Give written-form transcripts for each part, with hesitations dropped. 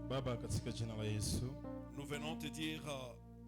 Baba, katika jina la Yesu, nous venons te dire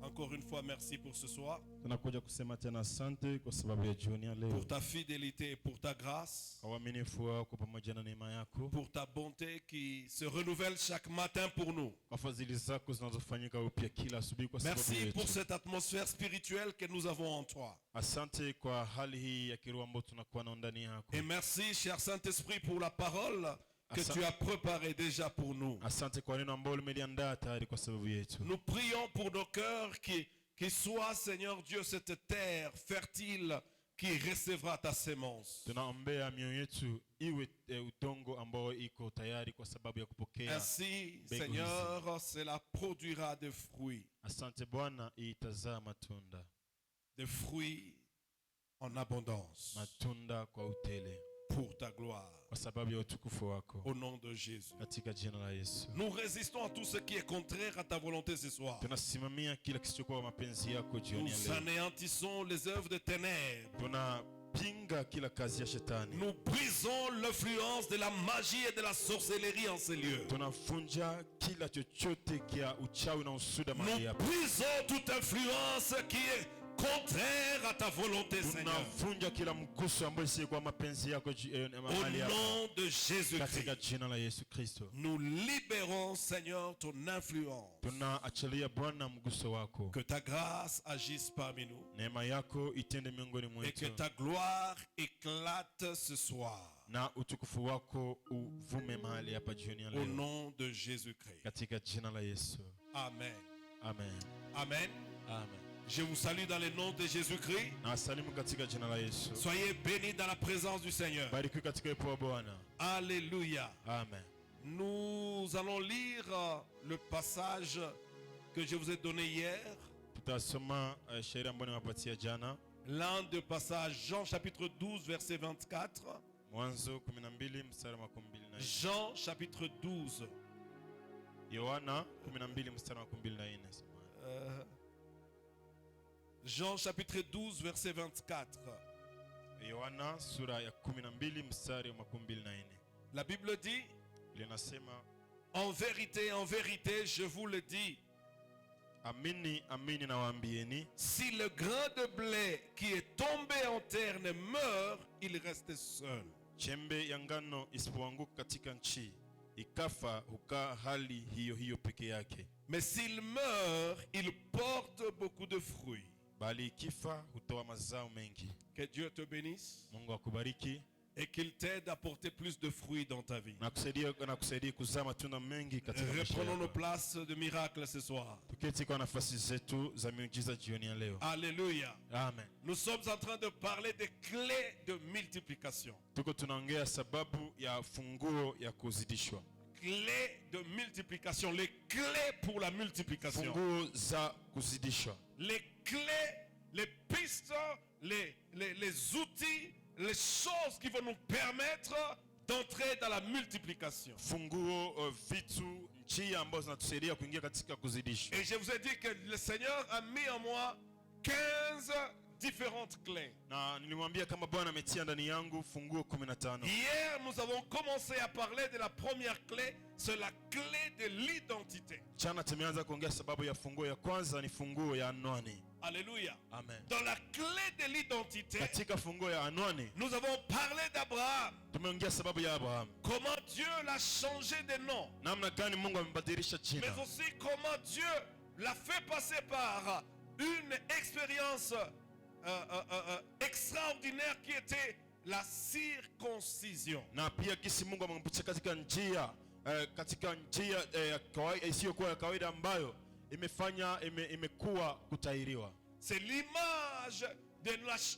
encore une fois merci pour ce soir, tunakuja kusema tena asante kwa sababu ya jioni ya leo, pour ta fidélité et pour ta grâce, kwa uaminifu wako pamoja na neema yako, pour ta bonté qui se renouvelle chaque matin pour nous. kwa fadhili zako zinazofanyika upya kila asubuhi kwa sababu Merci pour yetu. cette atmosphère spirituelle que nous avons en toi. Asante kwa hali hii ya kiroho ambayo tunakuwa na ndani yako. Et merci, cher Saint-Esprit, pour la parole que Asa- tu as préparée déjà pour nous. Asante kwa neno ambalo umeliandaa tayari kwa sababu yetu. Nous prions pour nos cœurs qui soient, Seigneur Dieu, cette terre fertile qui recevra ta sémence. Tunaombea mioyo yetu iwe udongo ambao iko tayari kwa sababu ya kupokea. Ainsi, Béguise. Seigneur, cela produira des fruits. Asante Bwana, itazaa matunda, Des fruits en abondance matunda kwa utele, pour ta gloire. kwa sababu ya utukufu wako, Au nom de Jésus. katika jina la Yesu. Nous résistons à tout ce qui est contraire à ta volonté ce soir. Tunasimamia kila kisichokuwa mapenzi yako jioni ya Nous leo. anéantissons les œuvres de ténèbres. Tunapinga kila kazi ya shetani. Nous brisons l'influence de la magie et de la sorcellerie en ces lieux. Tunavunja kila chochote kia uchawi na usuda mahali Nous hapa. brisons toute influence qui est contraire à ta volonté, Seigneur. Tunavunja kila mguso ambao si kwa mapenzi yako Au mahali hapa. nom de Jésus-Christ, Katika jina la Yesu Kristo. nous libérons, Seigneur, ton influence. Tunaachilia Bwana mguso wako. Que ta grâce agisse parmi nous Neema yako itende miongoni et que mwetu. ta gloire éclate ce soir. Na utukufu wako uvume mahali hapa jioni ya Au leo. nom de Jésus-Christ. Katika jina la Yesu. Amen. Amen. Amen. Amen. Je vous salue dans le nom de Jésus-Christ. Na asalimu katika jina la Yesu. Soyez bénis dans la présence du Seigneur. Barikiwe katika uwepo wa Bwana. Alléluia. Amen. Nous allons lire le passage que je vous ai donné hier. Tutasoma shairi ambayo nimewapatia jana. L'un des passages, Jean chapitre 12, verset 24. Mwanzo 12 mstari wa 24. Jean chapitre 12. Yohana 12 mstari wa 24. Jean chapitre 12, verset 24. Yohana sura ya 12 mstari wa 24. La Bible dit, Linasema, en vérité, je vous le dis, amini amini nawaambieni, si le grain de blé qui est tombé en terre ne meurt, il reste seul. chembe ya ngano isipoanguka katika nchi ikafa, hukaa hali hiyo hiyo peke yake. Mais s'il meurt, il porte beaucoup de fruits. Bali ikifa hutoa mazao mengi. Que Dieu te bénisse Mungu akubariki et qu'il t'aide à porter plus de fruits dans ta vie. na kusaidia kuzaa matunda mengi katika maisha Reprenons nos yako. places de miracle ce soir. Tuketi kwa nafasi zetu za miujiza jioni ya leo. Alléluia. Amen. Nous sommes en train de parler des clés de multiplication. Tuko tunaongea sababu ya funguo ya kuzidishwa. Clés de multiplication. Les clés pour la multiplication. Funguo za kuzidishwa. Les clés, les pistes, les outils, les choses qui vont nous permettre d'entrer dans la multiplication. Funguo vitu njia ambazo zinatusaidia kuingia katika kuzidishwa. Et je vous ai dit que le Seigneur a mis en moi 15 différentes clés. Na nilimwambia kama Bwana ametia ndani yangu funguo 15. Hier, nous avons commencé à parler de la première clé, c'est la clé de l'identité. Jana tumeanza kuongea sababu ya funguo ya kwanza ni funguo ya anwani. Alléluia. Amen. Dans la clé de l'identité, Katika funguo ya anwani nous avons parlé d'Abraham. tumeongea sababu ya Abraham. Comment Dieu l'a changé de nom. Namna gani Mungu amebadilisha Mais jina. aussi comment Dieu l'a fait passer par une expérience extraordinaire qui était la circoncision. Na pia kisi Mungu amempitisha katika njia ya kawaida isiyokuwa ya kawaida ambayo imekuwa kutahiriwa. C'est l'image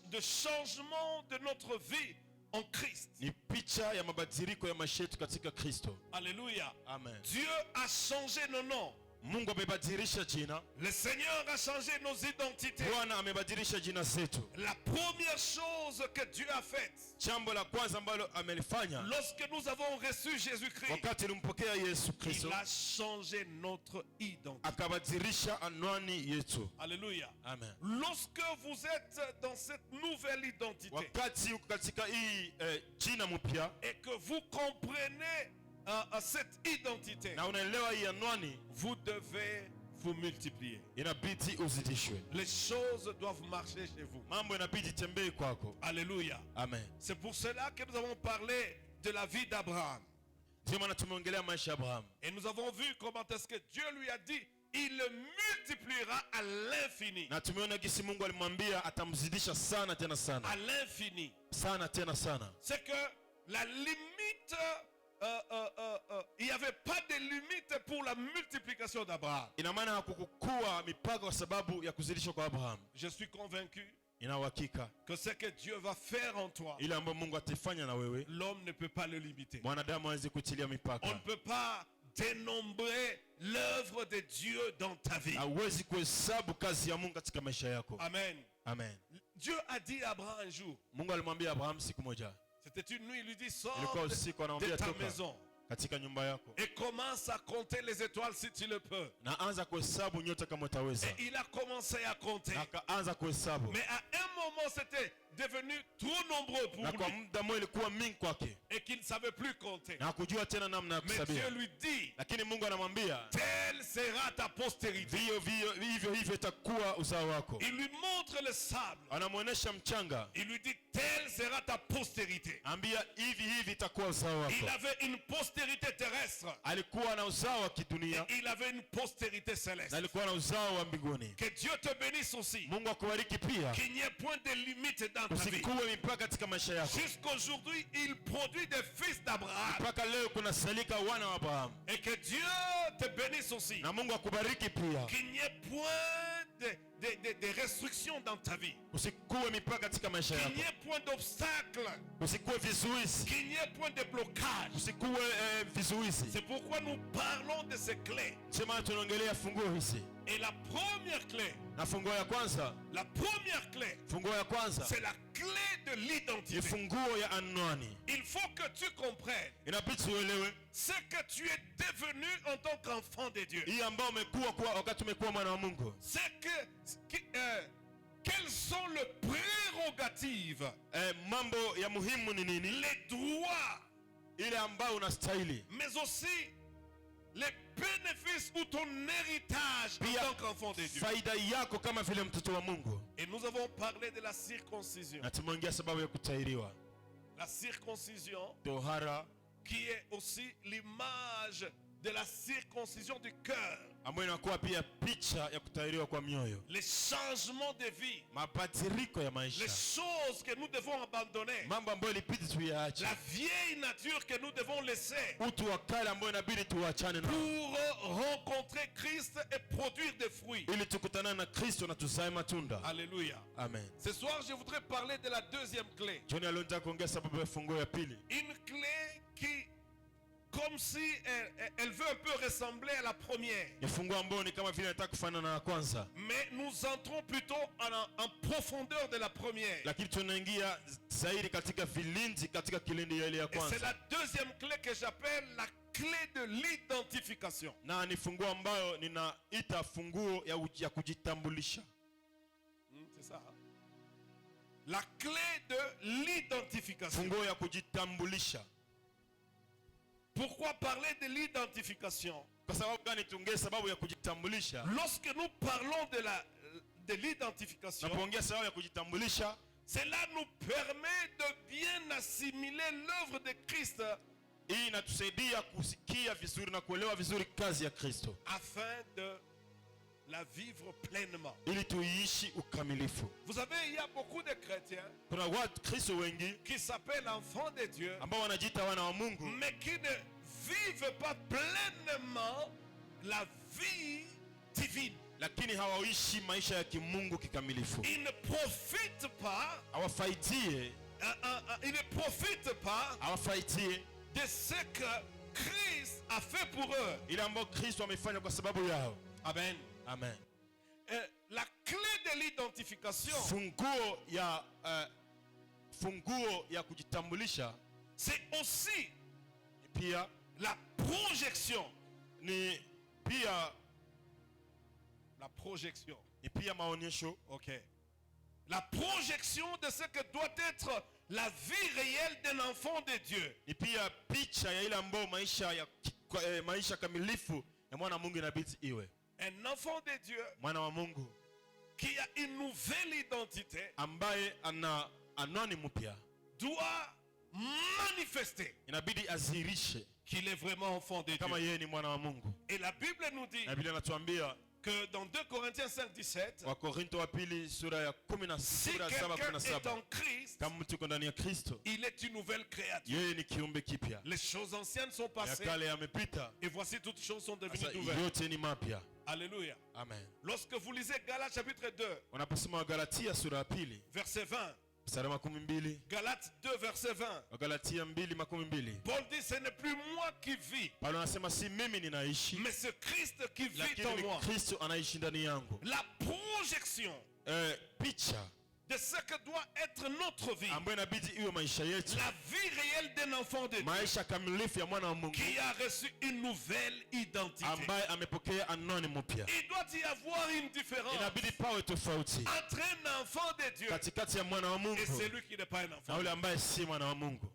de changement de notre vie en Christ. Ni picha ya mabadiliko ya maisha yetu katika Kristo. Alléluia. Amen. Dieu a changé nos noms. Mungu amebadilisha jina. Le Seigneur a changé nos identités. Bwana amebadilisha jina zetu. La première chose que Dieu a faite, Jambo la kwanza ambalo amelifanya lorsque nous avons reçu Jésus-Christ, wakati tulimpokea Yesu Kristo, il a changé notre identité. akabadilisha anwani yetu. Alléluia. Amen. Lorsque vous êtes dans cette nouvelle identité Wakati uko katika hii jina mpya et que vous comprenez cette identité, na unaelewa hii anwani, vous devez vous multiplier. inabidi uzidishwe. Les choses doivent marcher chez vous. Mambo inabidi tembee kwako. Alléluia. Amen. C'est pour cela que nous avons parlé de la vie d'Abraham. Ndio maana tumeongelea maisha ya Abraham. Et nous avons vu comment est-ce que Dieu lui a dit, il le multipliera à l'infini. Na tumeona gisi Mungu alimwambia atamzidisha sana tena sana. À l'infini. Sana tena sana. C'est que la limite, il n'y avait pas de limite pour la multiplication d'Abraham. Ina maana hakukukua mipaka kwa sababu ya kuzidishwa kwa Abraham. Je suis convaincu Ina uhakika que ce que Dieu va faire en toi, ile ambayo Mungu ataifanya na wewe, l'homme ne peut pas le limiter. mwanadamu hawezi kutilia On ne mipaka. peut pas dénombrer l'œuvre de Dieu dans ta vie. Hauwezi kuhesabu kazi ya Mungu katika maisha yako. Amen. Amen. Dieu a dit à Abraham un jour, Mungu alimwambia Abraham siku moja, c'était une nuit, il lui dit, sors ilikuwa usiku, de anamwambia ta toka maison katika nyumba yako et commence à compter les étoiles si tu le peux. na anza kuhesabu nyota kama utaweza. Et il a commencé à compter. Na akaanza kuhesabu, Mais à un moment, c'était devenu trop nombreux pour na kwa lui muda mmoja ilikuwa mingi kwake et qu'il ne savait plus compter. na hakujua tena namna ya Mais Dieu kusabia. lui dit, Lakini Mungu anamwambia telle sera ta postérité. hivyo hivyo itakuwa uzao wako. Il lui montre le sable. Anamwonyesha mchanga, Il lui dit, telle sera ta postérité. ambia hivi itakuwa uzao wako. Il avait une postérité terrestre Alikuwa na uzao wa et kidunia il avait une postérité na céleste. alikuwa na uzao wa mbinguni. Que Dieu te bénisse aussi. Mungu akubariki pia, Qu'il n'y ait point de limite dans ta vie. usikuwe mipaka katika maisha yako. Jusqu'aujourd'hui, il produit des fils d'Abraham. Mpaka leo kuna salika wana wa Abraham. Et que Dieu te bénisse aussi. Na Mungu akubariki pia, Qu'il n'y ait point de restrictions dans ta vie. usikuwe mipaka katika maisha Qu'il yako, n'y ait point d'obstacles. usikuwe vizuizi, Qu'il n'y ait point de blocage. usikuwe vizuizi. C'est pourquoi nous parlons de ces clés. Sema tunaongelea funguo hizi, Et la première clé, na funguo ya kwanza, funguo ya kwanza c'est la clé de ni l'identité. funguo ya anwani. Il faut que tu comprennes Inabidi uelewe ce que tu es devenu en tant qu'enfant de Dieu. hii ambao umekuwa kwa wakati umekuwa mwana wa Mungu. Quelles sont les prérogatives, Mambo ya muhimu ni nini? les droits, Ile ambayo unastahili, mais aussi les bénéfices ou ton héritage en tant qu'enfant de Dieu. faida yako kama vile mtoto wa Mungu. Et nous avons parlé de la circoncision. Na tumeongea sababu ya kutahiriwa, La circoncision tohara qui est aussi l'image de la circoncision du cœur. ambayo inakuwa pia picha ya kutahiriwa kwa mioyo, Les changements de vie. mabadiliko ya maisha, Les choses que nous devons abandonner. mambo ambayo ilibidi tuyaache, La vieille nature que nous devons laisser utu wa kale ambayo inabidi tuachane na pour rencontrer Christ et produire des fruits. ili tukutane na Kristo na tuzae matunda. Alléluia. Amen. Ce soir, je voudrais parler de la deuxième clé. Jioni ya leo nataka kuongea sababu ya funguo ya pili, Une clé qui, comme si elle veut un peu ressembler à la première. ni funguo ambayo ni kama vile nataka kufanana na ya kwanza, Mais nous entrons plutôt en profondeur de la première. lakini tunaingia zaidi katika vilindi, katika kilindi ya ile ya Et c'est kwanza, la deuxième clé que j'appelle la clé de l'identification. na ni funguo ambayo ninaita funguo ya kujitambulisha. C'est ça. Hein? La clé de l'identification. Funguo ya kujitambulisha. Pourquoi parler de l'identification? Kwa sababu gani tuongee sababu ya kujitambulisha? Lorsque nous parlons de l'identification, Napoongea sababu ya kujitambulisha, cela nous permet de bien assimiler l'œuvre de Christ hii inatusaidia kusikia vizuri na kuelewa vizuri kazi ya Kristo, afin de la vivre pleinement. ili tuiishi ukamilifu. Vous savez, il y a beaucoup de chrétiens Kuna watu Kristo wengi qui s'appellent enfants de Dieu, ambao wanajiita wana wa Mungu, mais qui ne vivent pas pleinement la vie divine. lakini hawaishi maisha ya kimungu kikamilifu. Ils ne profitent pas, Hawafaidie de ce que Christ a fait pour eux. ile ambayo Kristo amefanya kwa sababu yao. Amen. Amen. La clé de l'identification, funguo ya kujitambulisha c'est aussi pia la projection. ni pia La projection. maonyesho. Ok. La projection de ce que doit être la vie réelle d'un enfant de Dieu. Ni pia picha ya ile ambayo maisha kamilifu ya mwana wa Mungu inabidi iwe. Un enfant de Dieu Mwana wa Mungu qui a une nouvelle identité ambaye ana anwani mpya doit manifester inabidi azihirishe qu'il est vraiment enfant de kama Dieu. yeye ni mwana wa Mungu. Et la Bible nous dit Na Biblia inatuambia que dans 2 Corinthiens 5:17, Wakorintho wa pili sura ya si 17 quelqu'un est 17, en Christ, kama mtu yuko ndani ya Kristo il est une nouvelle créature. yeye ni kiumbe kipya, Les choses anciennes sont ya passées kale yamepita, et voici toutes choses sont devenues sasa nouvelles. yote ni mapya. Alléluia. Amen. Lorsque vous lisez Galates chapitre 2, Unaposoma Wagalatia sura ya pili verset 20, mstari wa 12, Galates 2, verset 20, Wagalatia 2:12, Paul dit, ce n'est plus moi qui vis, Paulo anasema si mimi ninaishi, mais c'est Christ qui vit lakini en ni moi. Kristo anaishi ndani yangu. La projection Picha de ce que doit être notre vie, ambayo inabidi iwe maisha yetu, la vie réelle d'un enfant de Dieu maisha kamilifu ya mwana wa Mungu qui a reçu une nouvelle identité. ambaye amepokea anwani mpya. Il doit y avoir une différence Inabidi pawe tofauti entre un enfant de Dieu katikati ya mwana wa Mungu et celui qui n'est pas un na enfant. yule ambaye si mwana wa Mungu.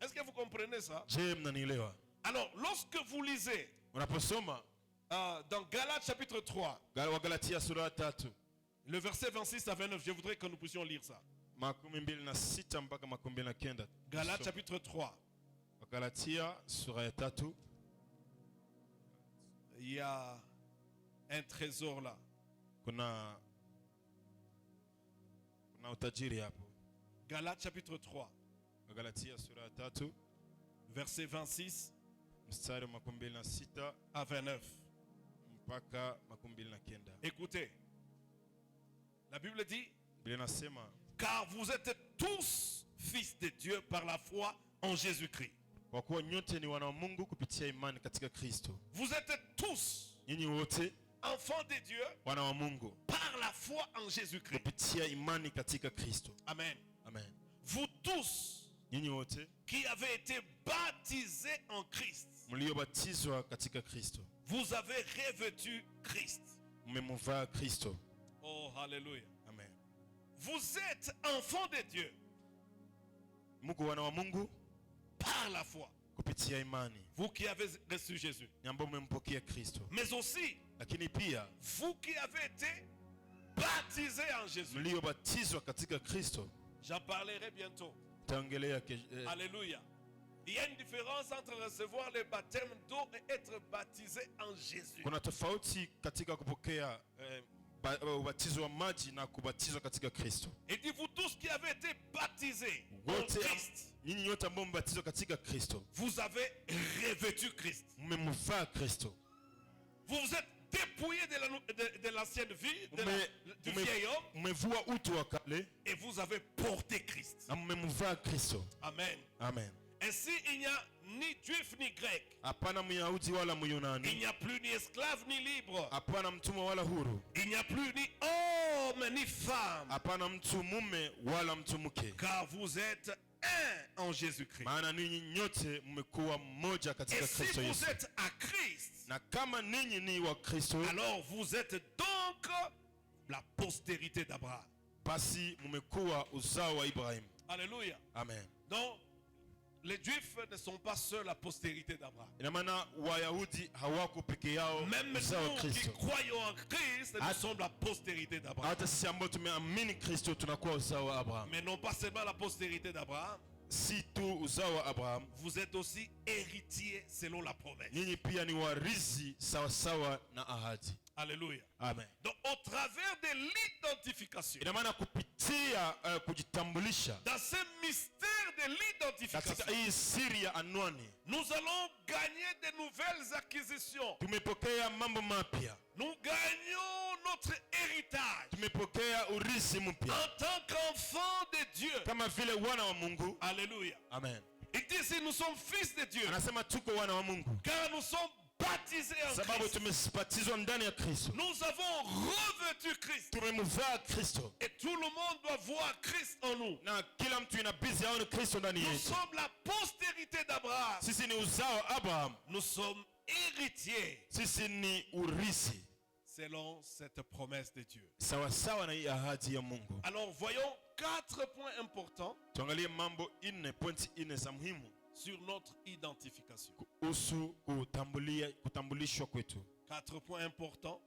Est-ce que vous comprenez ça? Je, mnanielewa? Alors, lorsque vous lisez Unaposoma dans Galates chapitre 3, Wagalatia sura ya 3 le verset 26 à 29, je voudrais que nous puissions lire ça. 26 mpaka 29. Galates chapitre 3. Wagalatia sura ya 3. Il y a un trésor là. Kuna utajiri hapo. Galates chapitre 3, Wagalatia sura ya 3 verset 26 mstari wa 26 à 29. mpaka 29. Écoutez, la Bible dit, Biblia inasema car vous êtes tous fils de Dieu par la foi en Jésus-Christ. kwa kuwa nyote ni wana wa Mungu kupitia imani katika Kristo. Vous êtes tous Nyinyi wote enfants de Dieu wana wa Mungu par la foi en Jésus-Christ. kupitia imani katika Kristo. Amen. Amen. Vous tous Nyinyi wote qui avez été baptisés en Christ, mliobatizwa katika Kristo, vous avez revêtu Christ. mmemvaa Kristo. Oh, alléluia. Amen. Vous êtes enfants de Dieu Mungu wana wa Mungu par la foi. kupitia imani, Vous qui avez reçu Jésus. ni ambao mmempokea Kristo. Mais aussi, Lakini pia vous qui avez été baptisés en Jésus. mliobatizwa katika Kristo. J'en parlerai bientôt. Taongelea Alléluia. Il y a une différence entre recevoir le baptême d'eau et être baptisé en Jésus. kuna tofauti katika kupokea ubatizo wa maji na kubatizwa katika Kristo. Il dit, vous tous qui avez été baptisés en Wote Christ, nyinyi nyote ambao mmebatizwa katika Kristo, vous avez revêtu Christ. mmemvaa Kristo. Vous vous êtes dépouillé de l'ancienne vie, du vieil homme, Mmevua utu wa kale et vous avez porté Christ. na mmemvaa Kristo. Amen. Amen. Ainsi, il n'y a ni juif ni grec. Hapana Myahudi wala Il Myunani, n'y a plus ni esclave ni libre. hapana mtumwa wala huru, Il n'y a plus ni homme ni femme. hapana mtu mume wala mtu mke, Car vous êtes un en Jésus-Christ. maana ninyi nyote mmekuwa mmoja Et katika si Kristo vous Yesu. êtes à Christ, Na kama ninyi ni wa Kristo, alors vous êtes donc la postérité d'Abraham. basi mmekuwa uzao wa Ibrahimu. Alléluia. Amen. Donc, les Juifs ne sont pas seuls la postérité d'Abraham. Ina maana Wayahudi hawako peke yao Même uzao wa nous qui Kristo. croyons en Christ, nous sommes la postérité d'Abraham. Hata sisi ambao tumeamini Kristo tunakuwa uzao wa Abraham. Mais non pas seulement la postérité d'Abraham, Si tu uzao wa Abraham, vous êtes aussi héritiers selon la promesse. ninyi pia ni warithi sawasawa na ahadi. Alléluia. Amen. Donc, au travers de l'identification, Ina maana kupitia kujitambulisha dans ce mystère de katika l'identification, hii siri ya anwani, nous allons gagner de nouvelles acquisitions. tumepokea mambo mapya, Nous gagnons notre héritage tumepokea urithi mpya en tant qu'enfants de Dieu. kama vile wana wa Mungu. Alléluia. Amen. Il dit ici, nous sommes fils de Dieu, Anasema tuko wana wa Mungu car nous sommes baptisés en sababu Christ. tumebatizwa ndani ya Kristo, Nous avons revêtu Christ. tumemvaa Kristo, Et tout le monde doit voir Christ en nous. na kila mtu inabidi aone Kristo ndani Nous yetu. sommes la postérité d'Abraham. Sisi ni uzao wa Abraham, Nous sommes héritiers. sisi ni urithi. selon cette promesse de Dieu. sawa sawa na hii ahadi ya Mungu. Alors voyons 4 points importants Tuangalie mambo 4, pointi 4 za muhimu sur notre identification. kuhusu kutambulishwa kwetu. 4 points importants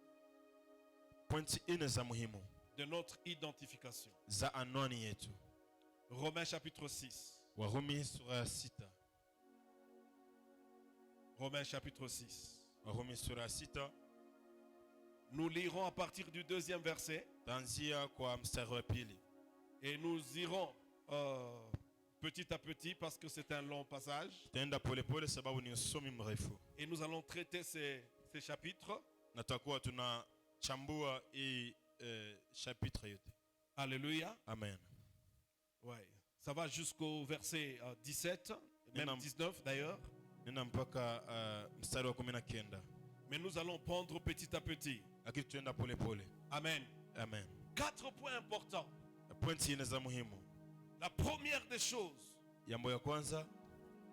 Pointi 4 za muhimu de notre identification. za anwani yetu. Romains chapitre 6. Warumi sura ya 6. Romains chapitre 6. Warumi sura ya 6. Nous lirons à partir du 2e verset Taanzia kwa mstari wa pili. et nous irons petit à petit parce que c'est un long passage Tutaenda polepole sababu ni usomi mrefu. et nous allons traiter ces chapitres. Na tutakuwa tunachambua hii chapitre yote. Alléluia. Amen. Ouais. Ça va jusqu'au verset 17, même Amen. 19 d'ailleurs. Nenda mpaka mstari wa 19. Mais nous allons prendre petit à petit. Lakini tutaenda polepole. Amen. Amen. 4 points importants. Pointi 4 za muhimu. La première des choses, Jambo ya kwanza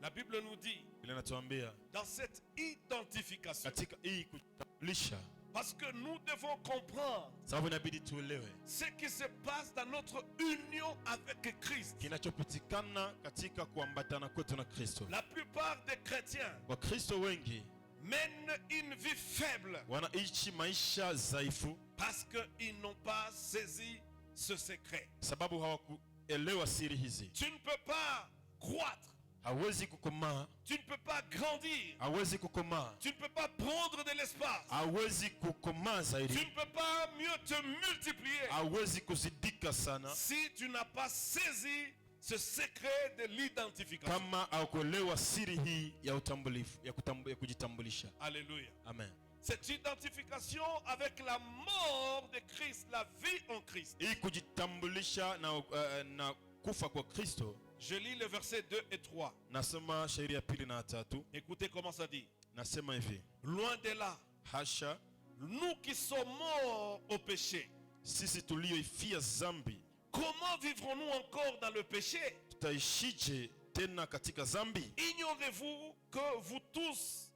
la Bible nous dit, ile natuambia dans cette identification, katika hii kutambulisha, parce que nous devons comprendre sababu inabidi tuelewe ce qui se passe dans notre union avec Christ. kinachopatikana katika kuambatana kwetu na Kristo. La plupart des chrétiens Wakristo wengi mènent une vie faible wanaishi maisha dhaifu parce qu'ils n'ont pas saisi ce secret. sababu hawakuelewa siri hizi. Tu ne peux pas croître, Hawezi kukomaa, tu ne peux pas grandir, hawezi kukomaa, tu ne peux pas prendre de l'espace, hawezi kukomaa tu zaidi, ne peux pas mieux te multiplier hawezi kuzidika sana si tu n'as pas saisi ce secret de l'identification. kama haukuelewa siri hii ya utambulifu ya kujitambulisha. Alléluia. Amen. Cette identification avec la mort de Christ, la vie en Christ. Hii kujitambulisha na kufa kwa Kristo. Je lis le verset 2 et 3. Nasema shairi ya 2 na 3. Écoutez comment ça dit. Nasema hivi: Loin de là, hasha, nous qui sommes morts au péché, sisi tulioifia zambi, comment vivrons-nous encore dans le péché? tutaishije tena katika zambi? Ignorez-vous que vous tous,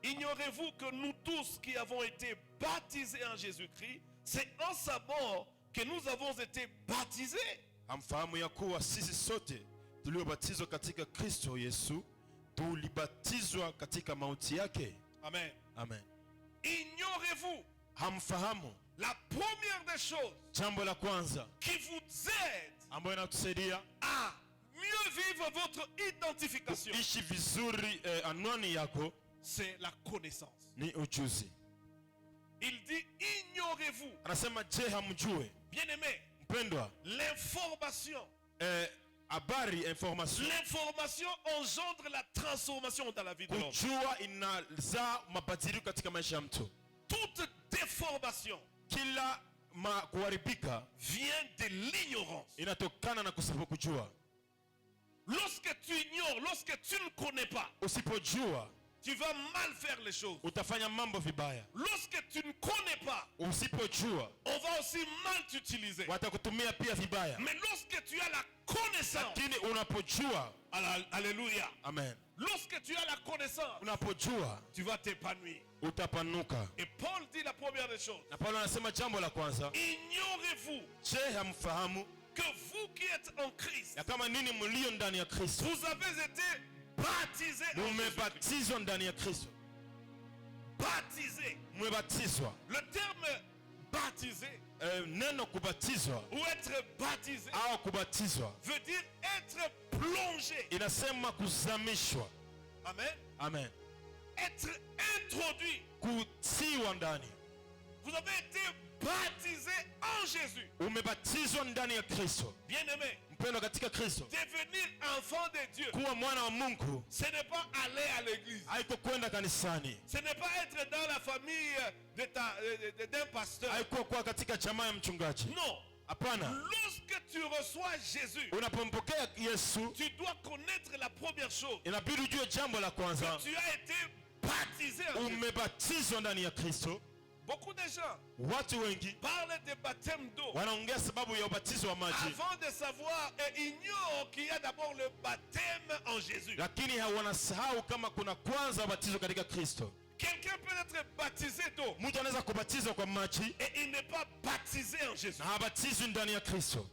ignorez-vous que nous tous qui avons été baptisés en Jésus-Christ, c'est en sa mort que nous avons été baptisés? Hamfahamu ya kuwa sisi sote tuliobatizwa katika Kristo Yesu tulibatizwa katika mauti yake? Amen. Amen. Ignorez-vous Hamfahamu la première des choses jambo la kwanza qui vous aide ambayo inatusaidia à mieux vivre votre identification, ishi vizuri anwani yako c'est la connaissance. ni ujuzi. Il dit ignorez-vous. Anasema je, hamjue? Bien-aimé, Mpendwa, l'information, habari, information, l'information engendre la transformation dans la vie de l'homme. kujua inazaa mabadiliko katika maisha ya mtu. Toute déformation Kila kuharibika vient de l'ignorance. inatokana na kusipo kujua. Lorsque tu ignores, lorsque tu ne connais pas, Usipojua tu vas mal faire les choses. utafanya mambo vibaya. Lorsque tu ne connais pas, Usipojua on va aussi mal t'utiliser. watakutumia pia vibaya. Mais lorsque tu as la connaissance, Lakini unapojua, alléluia, amen, lorsque tu as la connaissance, unapojua tu vas t'épanouir. utapanuka. Et Paul dit la première des choses. Na Paulo anasema jambo la kwanza, Ignorez-vous je, hamfahamu que vous qui êtes en Christ, ya kama nini mlio ndani ya Kristo vous avez été baptisés en Jésus-Christ. mumebatizwa ndani ya Kristo? Baptisés. Mumebatizwa, Le terme baptisé neno kubatizwa ou être baptisé au kubatizwa veut dire être plongé. inasema kuzamishwa. Amen. Amen. Être introduit. Kutiwa ndani. Vous avez été baptisé en Jésus. Umebatizwa ndani ya Kristo. Bien-aimé, Mpendwa katika Kristo, devenir enfant de Dieu, kuwa mwana wa Mungu ce n'est pas aller à l'église. haiko kwenda kanisani, Ce n'est pas être dans la famille d'un pasteur. haiko kuwa katika jamaa ya mchungaji. Non. Hapana. Lorsque tu reçois Jésus, Unapompokea Yesu, tu dois connaître la première chose. inabidi ujue jambo la kwanza, Tu as été baptisé en Jésus. umebatizwa ndani ya Kristo. Beaucoup de gens Watu wengi parlent de baptême d'eau wanaongea sababu ya ubatizo wa maji, avant de savoir et ignorent qu'il y a d'abord le baptême en Jésus. lakini wanasahau kama kuna kwanza ubatizo katika Kristo. Quelqu'un peut être baptisé d'eau Mtu anaweza kubatizwa kwa maji et il n'est pas baptisé en Jésus. na habatizwi ndani ya Kristo.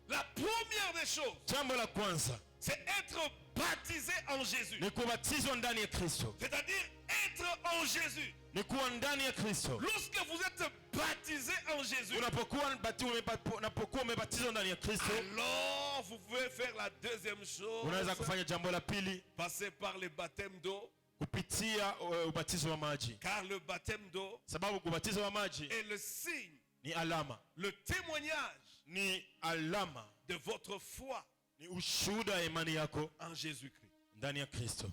La première des choses, Jambo la kwanza c'est être baptisé en Jésus. ni kubatizwa ndani ya Kristo, C'est-à-dire être en Jésus. ni kuwa ndani ya Kristo. Lorsque vous êtes baptisé en Jésus, Unapokuwa umebatizwa ndani ya Kristo, alors vous pouvez faire la deuxième chose, unaweza kufanya jambo la pili, passer par le baptême d'eau, kupitia ubatizo wa maji, car le baptême d'eau sababu kubatizo wa maji est le signe, ni alama, le témoignage ni alama, de votre foi ni ushuhuda ya imani yako en Jésus-Christ. ndani ya Kristo.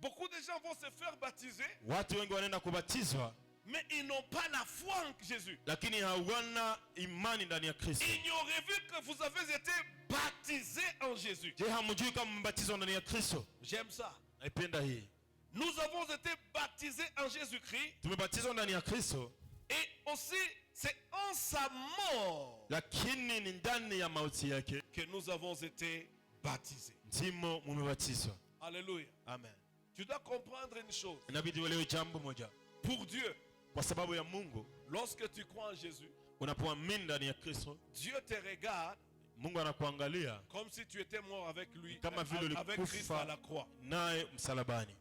Beaucoup de gens vont se faire baptiser, Watu wengi wanaenda kubatizwa, mais ils n'ont pas la foi en Jésus. lakini hawana imani ndani ya Kristo. Ignorez-vous que vous avez été baptisé en Jésus? Je, hamjui kama mbatizwa ndani ya Kristo? J'aime ça. Naipenda hii. Nous avons été baptisés en Jésus-Christ Tumebatizwa ndani ya Kristo, et aussi c'est en sa mort lakini ni ndani ya mauti yake que nous avons été baptisés. ndimo mumebatizwa. Alléluia. Amen. Tu dois comprendre une chose. Inabidi uelewe jambo moja. Pour Dieu, Kwa sababu ya Mungu, lorsque tu crois en Jésus, unapoamini ndani ya Kristo, Dieu te regarde Mungu anakuangalia comme si tu étais mort avec lui, kama vile avec Christ à ulikufa la croix. naye msalabani.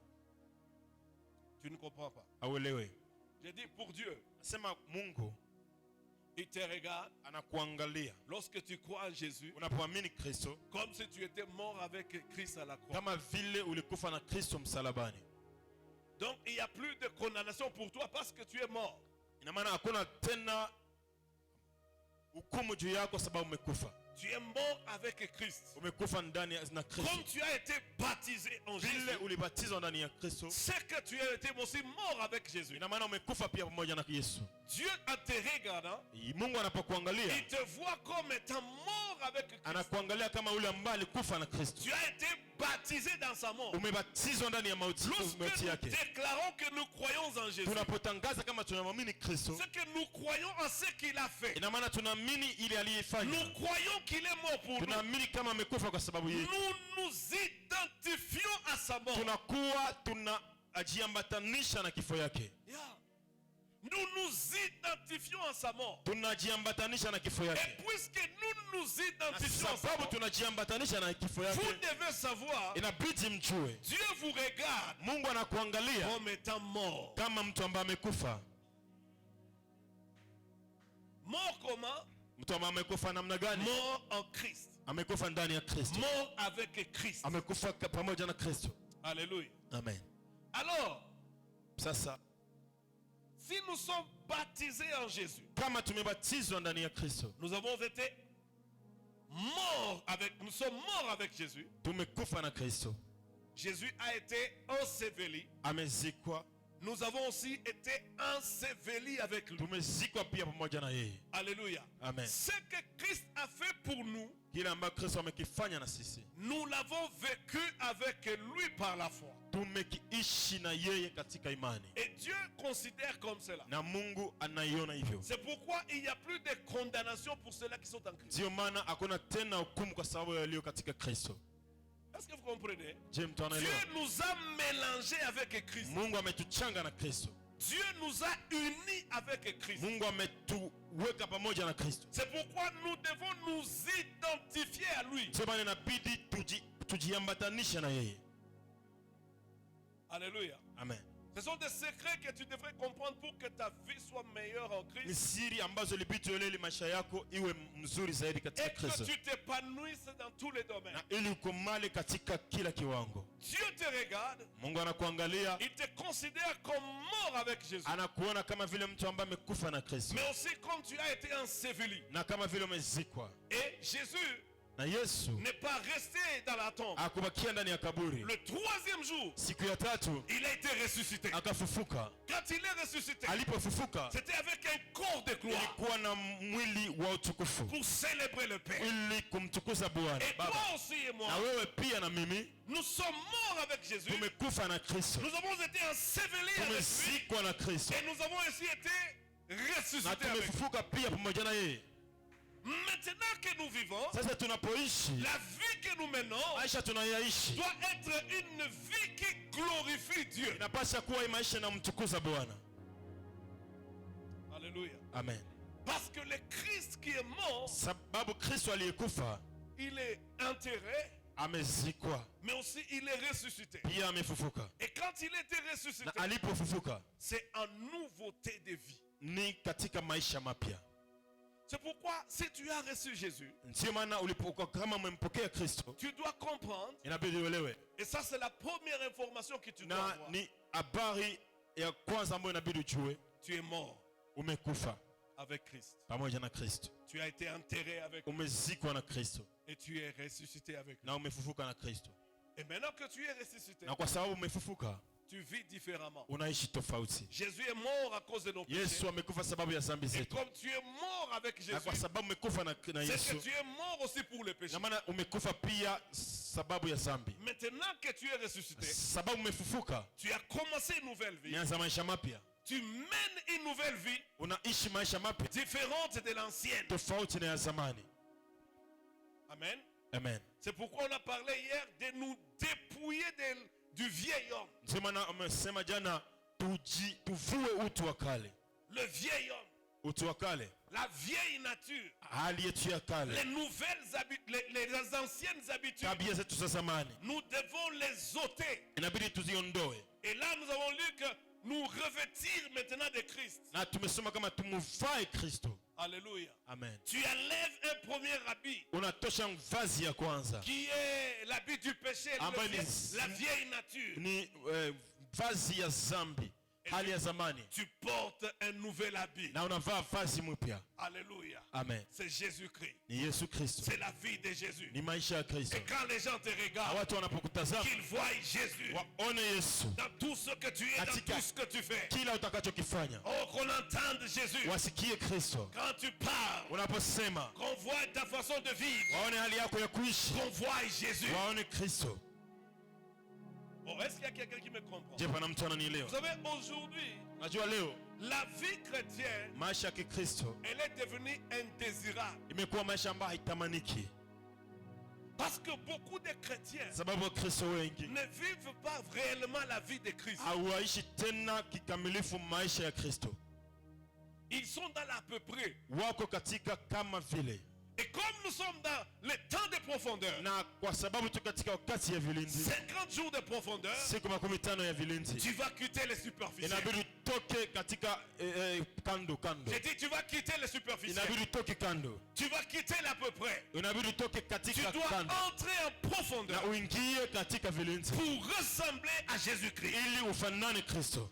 Tu ne comprends pas. Auelewe. J'ai dit pour Dieu, Nasema Mungu il te regarde anakuangalia lorsque tu crois en Jésus unapoamini Kristo comme si tu étais mort avec Christ à la croix. kama vile ulikufa na Kristo msalabani. Donc il n'y a plus de condamnation pour toi parce que tu es mort. Ina maana hakuna tena hukumu juu yako sababu umekufa. Tu es mort avec Christ. Umekufa ndani na Kristo. Comme tu as été baptisé en Jésus, Vile ulibatizwa ndani ya Kristo, c'est que tu as été aussi mort avec Jésus. ina maana umekufa pia pamoja na Yesu. Dieu en te regardant, Mungu anapokuangalia, il te voit comme étant mort avec Christ. anakuangalia kama yule ambaye alikufa na Kristo. Tu as été baptisé dans sa mort. Umebatizwa ndani ya mauti Lorsque nous yake. déclarons que nous croyons en Jésus, Tunapotangaza kama tunamwamini Kristo, c'est que nous croyons en ce qu'il a fait. ina maana tunaamini ile aliyefanya. Nous croyons qu'il est mort pour nous. Tunaamini kama amekufa kwa sababu yetu. Nous nous identifions à sa mort. Tunakuwa tunajiambatanisha na kifo yake. Yeah. Nous nous identifions à sa mort. Tunajiambatanisha na kifo Et yake. puisque nous nous Na identifions à sa sababu mort, tunajiambatanisha na kifo yake, vous devez savoir, inabidi mjue Dieu vous regarde Mungu anakuangalia comme étant mort. kama mtu ambaye amekufa. Mort comment? Mtu ambaye amekufa namna gani? Mort en Christ. Amekufa ndani ya Kristo. Mort avec Christ. Amekufa pamoja na Kristo. Alléluia. Amen. Alors, Sasa si nous sommes baptisés en Jésus, kama tumebatizwa ndani ya Kristo, nous avons été nous sommes morts avec Jésus. tumekufa na Kristo, Jésus a été enseveli. amezikwa, Nous avons aussi été ensevelis avec lui. tumezikwa pia pamoja na yeye. Alléluia. Amen. Ce que Christ a fait pour nous, Kile ambacho Kristo amekifanya na sisi, nous l'avons vécu avec lui par la foi. tumekiishi na yeye katika imani, Et Dieu considère comme cela. na Mungu anaiona hivyo. C'est pourquoi il n'y a plus de condamnation pour ceux-là qui sont en Christ. Ndio maana hakuna tena hukumu kwa sababu ya walio katika Kristo. Est-ce que vous comprenez? Je, mtu Dieu anaelewa? nous a mélangés avec Christ. Mungu ametuchanga na Kristo. Dieu nous a unis avec Christ. Mungu ametuweka pamoja na Kristo. C'est pourquoi nous devons nous identifier à lui. Ndio maana inabidi tujiambatanishe na yeye. Alléluia. Amen. Ce sont des secrets que tu devrais comprendre pour que ta vie soit meilleure en Ni Christ. siri ambazo libidi uelewe maisha yako iwe mzuri zaidi katika Et que Kristo, tu t'épanouisses dans tous les domaines. na ili ukomale katika kila kiwango. Dieu te regarde, Mungu anakuangalia, il te considère comme mort avec Jésus. anakuona kama vile mtu ambaye amekufa na Kristo, Mais aussi comme tu as été enseveli. na kama vile umezikwa. Et Jésus Na Yesu n'est pas resté dans la tombe. akubakia ndani ya kaburi. Le troisième jour, Siku ya tatu il a été ressuscité. akafufuka. Quand il est ressuscité, Alipofufuka c'était avec un corps de gloire ilikuwa na mwili wa utukufu pour célébrer le Père. ili kumtukuza Bwana. Et toi Baba, aussi et moi, na wewe pia na mimi nous sommes morts avec Jésus. tumekufa na Kristo, Nous avons été ensevelis avec lui. tumezikwa na Kristo, Et nous avons aussi été na ressuscités avec lui. tumefufuka pia pamoja na yeye. Maintenant que nous vivons, Sasa tunapoishi la vie que nous menons maisha tunayoishi doit être une vie qui glorifie Dieu. inapaswa kuwa maisha inamtukuza Bwana. Alléluia. Amen. Parce que le Christ qui est mort, Sababu Kristo aliyekufa il est enterré, amezikwa, mais aussi il est ressuscité. pia amefufuka. Et quand il était ressuscité, Na alipofufuka c'est en nouveauté de vie. ni katika maisha mapya. C'est pourquoi si tu as reçu Jésus, Ndio maana ulipokuwa kama umempokea Kristo tu dois comprendre, inabidi uelewe, et ça c'est la première information que tu dois na avoir. ni habari ya kwanza ambayo inabidi ujue, Tu es mort umekufa avec Christ. pamoja na Kristo, Tu as été enterré avec lui umezikwa na Kristo et tu es ressuscité avec lui. na umefufuka na Kristo. Et maintenant que tu es ressuscité, Na kwa sababu umefufuka tu vis différemment. unaishi tofauti. Jésus est mort à cause de nos péchés. Yesu amekufa sababu ya dhambi Et zetu, comme tu es mort avec na Jésus, kwa sababu umekufa na c'est Yesu, que tu es mort aussi pour le péché. na maana umekufa pia sababu ya dhambi. Maintenant que tu es ressuscité, Sababu umefufuka, tu as commencé une nouvelle vie. nianza maisha mapya, Tu mènes une nouvelle vie unaishi maisha mapya différente de l'ancienne. tofauti na ya zamani. Amen. Amen. C'est pourquoi on a parlé hier de nous dépouiller du vieil homme. Ndio maana amesema jana tuvue utu wa kale, Le vieil homme, utu wa kale, la vieille nature, hali yetu ya les kale, nouvelles habitudes, les anciennes habitudes. tabia zetu za zamani Nous devons les ôter. inabidi tuziondoe, Et là, nous avons lu que nous revêtir maintenant de Christ. na tumesoma kama tumuvae Kristo. Alléluia. Amen. Tu enlèves un premier habit Unatosha vazi ya kwanza, qui est l'habit du péché, Ambaye la vieille nature. ni vazi ya zambi, hali ya zamani, Tu portes un nouvel habit. na unavaa vazi mpya. Alléluia. Amen. C'est Jésus-Christ. Ni Yesu Kristo, C'est la vie de Jésus. ni maisha ya Kristo. Et quand les gens te Na regardent, watu wanapokutazama qu'ils voient Jésus waone Yesu dans tout ce que tu es, dans Katika- tout ce que tu fais. kila utakachokifanya, Oh, qu'on entende Jésus. wasikie Kristo. Quand tu parles, Unaposema qu'on voit ta façon de vivre, waone hali yako ya kuishi, qu'on voit Jésus. waone Kristo. Bon, est-ce qu'il y a quelqu'un qui me comprend? Je, pana mtu Vous ananielewa? savez, aujourd'hui, Najua leo la vie chrétienne, maisha ya Kikristo elle est devenue indésirable. imekuwa maisha ambayo haitamaniki, Parce que beaucoup de chrétiens sababu Wakristo wengi ne vivent pas réellement la vie de Christ. hawaishi tena kikamilifu maisha ya Kristo, Ils sont dans l'à peu près. wako katika kama vile, Et comme nous sommes dans le temps de profondeur, na kwa sababu tu katika wakati ya vilinzi, 50 jours de profondeur, siku 15 ya vilinzi, tu vas quitter les superficiels. inabidi utoke katika kando kando, J'ai dit, tu vas quitter les superficiels. inabidi utoke kando, Tu vas quitter l'à peu près. inabidi utoke Tu katika dois kando entrer en profondeur na uingie katika vilinzi pour ressembler à Jésus-Christ. ili ufanane Kristo.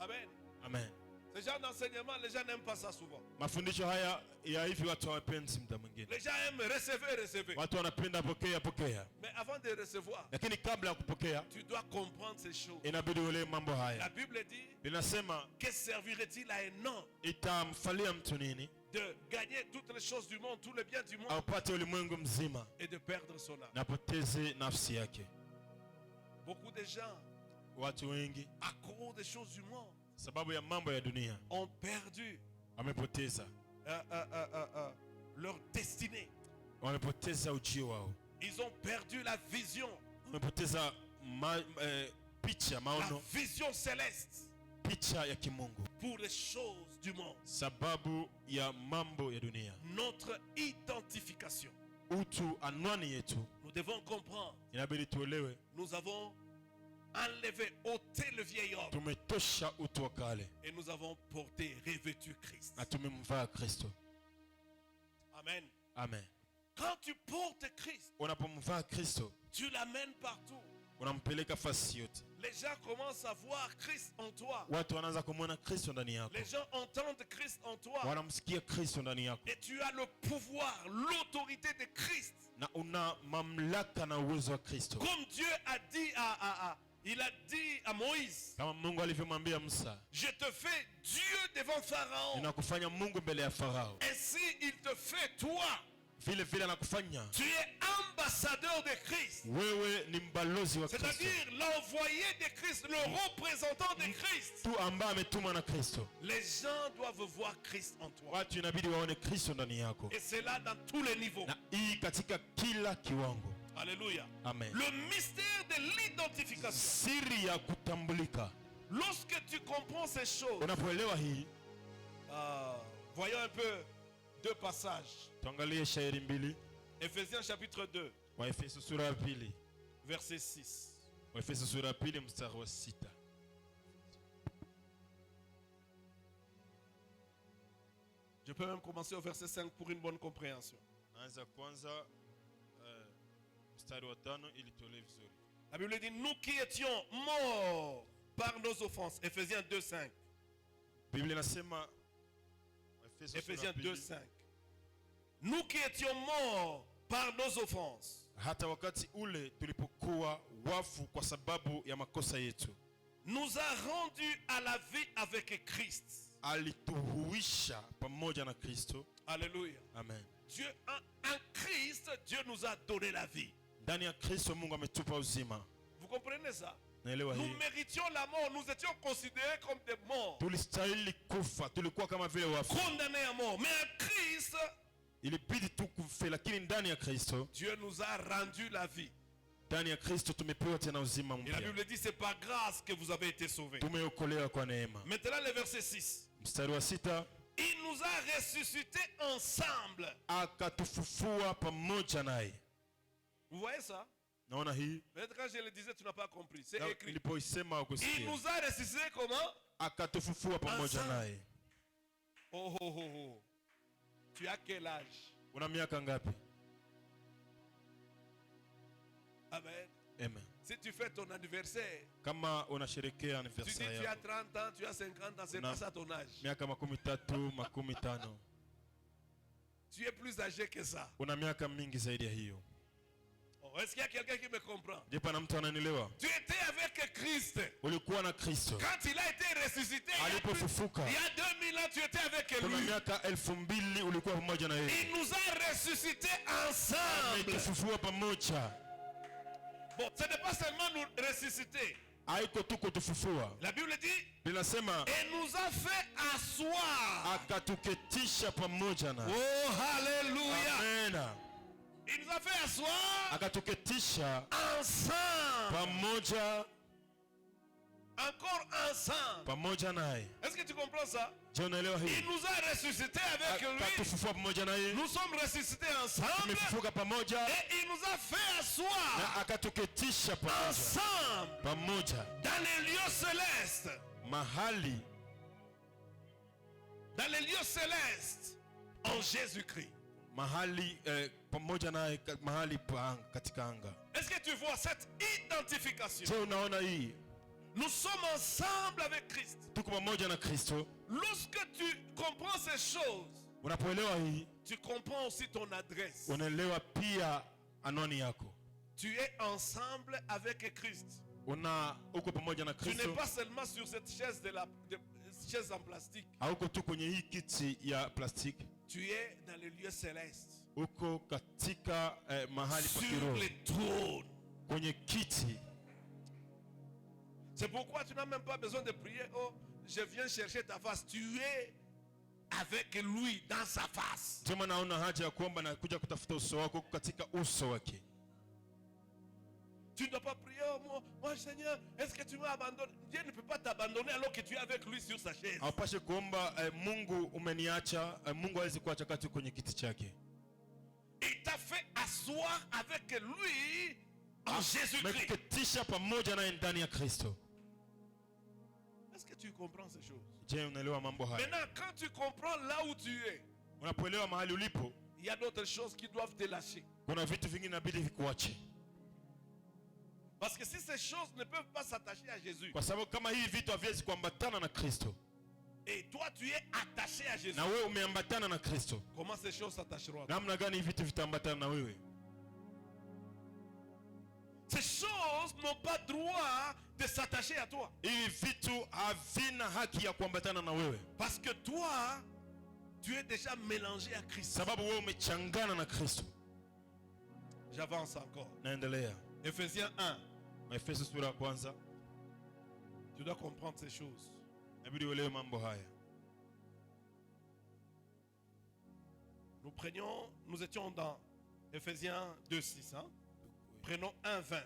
Amen. Amen. Ce genre d'enseignement, les gens n'aiment pas ça souvent. Mafundisho haya ya hivi watu hawapendi muda mwingine, Les gens aiment recevoir. watu wanapenda pokea, Mais avant de recevoir, lakini kabla ya kupokea tu dois comprendre ces choses. inabidi uelewe mambo La haya. Bible dit, Linasema que servirait-il à un homme itamfalia mtu nini de gagner toutes les choses du monde, tous les biens du monde, apate ulimwengu mzima et de perdre son âme? na apoteze nafsi yake. Beaucoup de gens, Watu wengi à cause des choses du monde, sababu ya mambo ya dunia ont perdu wamepoteza leur destinée. wamepoteza ujio wao, Ils ont perdu la vision, wamepoteza picha la maono, vision céleste picha ya kimungu pour les choses du monde. sababu ya mambo ya dunia. Notre identification. Utu, anwani yetu Nous devons comprendre. inabidi tuelewe, Nous avons enlevé, ôté le vieil homme tumetosha utu wa kale et nous avons porté, revêtu Christ. na tumemvaa Kristo. Amen. Amen. Quand tu portes Christ, Unapomvaa Kristo tu l'amènes partout. unampeleka fasi yote, Les gens commencent à voir Christ en toi. watu wanaanza kumwona Kristo ndani yako, Les gens entendent Christ en toi. wanamsikia Kristo ndani yako, Et tu as le pouvoir, l'autorité de Christ. na una mamlaka na uwezo wa Kristo, Comme Dieu a dit il a dit à Moïse, kama Mungu alivyomwambia Musa, je te fais Dieu devant Pharaon. ninakufanya Mungu mbele ya Farao, Ainsi il te fait toi vile vile anakufanya tu es ambassadeur de Christ. wewe ni mbalozi wa Kristo, C'est-à-dire l'envoyé de Christ, le représentant de Christ. tu ambaye ametumwa na Kristo. Les gens doivent voir Christ en toi. Watu inabidi waone Kristo ndani yako, Et c'est là dans tous les niveaux. na hii katika kila kiwango. Alléluia. Amen. Le mystère de l'identification. Siri ya kutambulika, Lorsque tu comprends ces choses, unapoelewa hii, voyons un peu deux passages. tuangalie shairi mbili. Ephésiens chapitre 2, Waefeso sura ya pili, verset 6. Waefeso sura ya pili mstari wa 6. Je peux même commencer au verset 5 pour une bonne compréhension. Naanza kwanza mstari wa 5 ili tuelewe vizuri. La Bible dit, nous qui étions morts par nos offenses. Ephésiens 2, 5. Biblia inasema Waefeso sura Ephésiens ya 2, pili, 5. Nous qui étions morts par nos offenses, hata wakati ule tulipokuwa wafu kwa sababu ya makosa yetu, nous a rendus à la vie avec Christ. alituhuisha pamoja na Kristo. Alléluia. Amen. Dieu, en Christ, Dieu nous a donné la vie. Ndani ya Kristo Mungu ametupa uzima. Vous comprenez ça? Naelewa Nous hii. méritions la mort. Nous étions considérés comme des morts, Tulistahili kufa, tulikuwa kama vile wafu, condamnés à mort. Mais en Christ, ilibidi tu kufe, lakini ndani ya Kristo, Dieu nous a rendu la vie. ndani ya Kristo tumepewa tena uzima Et la mpya, Bible dit, c'est par grâce que vous avez été sauvés. tumeokolewa kwa neema. Maintenant, le verset 6. Mstari wa 6, Il nous a ressuscités ensemble. akatufufua pamoja naye. Vous voyez ça? Naona hii Peut-être quand je le disais, tu n'as pas compris. C'est na écrit. nilipoisema Il ukusikia, nous a ressuscités comment? akatufufua pamoja Ensemble. naye. Oh, oh, oh, oh. Tu as quel âge? Una miaka ngapi? Amen. Amen. Si tu fais ton anniversaire, Kama unasherekea tu dis anniversaire tu as yako 30 ans, tu as 50 ans, c'est Non. pas ça ton âge. miaka 13, 15, Tu es plus âgé que ça. una miaka mingi zaidi ya hiyo. Oh, est-ce qu'il y a quelqu'un qui me comprend? Je, pana mtu ananielewa? Tu étais avec Christ. Ulikuwa na Kristo Quand il a été ressuscité, alipofufuka, il y a 2000 ans, tu étais avec kuna lui. miaka 2000 ulikuwa pamoja na yeye. Il nous a ressuscités ensemble. Ametufufua pamoja, Bon, ce n'est pas seulement nous ressusciter. haiko tu kutufufua. La Bible dit, Linasema et nous a fait asseoir. akatuketisha pamoja na. Oh, hallelujah. Amen. Il nous a fait asseoir Akatuketisha ensemble. pamoja, Encore ensemble. pamoja naye. Est-ce que tu comprends ça? Je, unaelewa Il hii? nous a ressuscités avec lui. Akatufufua pamoja naye, Nous sommes ressuscités ensemble. tumefufuka pamoja Et il nous a fait asseoir na akatuketisha pamoja, ensemble pamoja dans les lieux célestes. mahali, Dans les lieux célestes. En Jésus-Christ. mahali pamoja naye mahali katika anga. Est-ce que tu vois cette identification? Je, unaona hii? Nous sommes ensemble avec Christ. Tuko pamoja na Kristo. Lorsque tu comprends ces choses, Unapoelewa hii, tu comprends aussi ton adresse. unaelewa pia anwani yako. Tu es ensemble avec Christ. Uko pamoja na Tu n'es Kristo, pas seulement sur cette chaise, chaise en plastique. hauko tu kwenye hii kiti ya plastiki, Tu es dans les lieux célestes. uko katika mahali pa Sur kiroho, les trônes. kwenye kiti. C'est pourquoi tu n'as même pas besoin de prier. Oh, je viens chercher ta face. Tu es avec lui dans sa face. Ndio maana naona haja ya kuomba na kuja kutafuta uso wako katika uso wake. Tu ne dois pas prier. Oh, moi, Seigneur, est-ce que tu m'as abandonné? Dieu ne peut pas t'abandonner alors que tu es avec lui sur sa chaise. Hapashe kuomba Mungu umeniacha. Mungu hawezi kuacha kati kwenye kiti chake. Il t'a fait asseoir avec lui en Jésus-Christ. Umekuketisha pamoja naye ndani ya Kristo. Est-ce que tu comprends ces choses? Je, unaelewa mambo haya? Maintenant, quand tu comprends là où tu es, Unapoelewa mahali ulipo, il y a d'autres choses qui doivent te lâcher. kuna vitu vingine inabidi vikuache, Parce que si ces choses ne peuvent pas s'attacher à Jésus, kwa sababu kama hii vitu haviwezi kuambatana na Kristo et toi tu es attaché à Jésus, na wewe umeambatana na Kristo, comment ces choses s'attacheront à toi? namna gani hivi vitu vitaambatana na wewe? Ces choses n'ont pas droit de s'attacher à toi. Hivi vitu havina haki ya kuambatana na wewe, Parce que toi, tu es déjà mélangé à Christ. sababu wewe umechangana na Kristo. J'avance encore. Naendelea. Ephésiens 1. Efeso sura ya kwanza. Tu dois comprendre ces choses. Inabidi uelewe mambo haya. Nous étions dans Ephésiens 2:6. Hein? Prenons 1:20.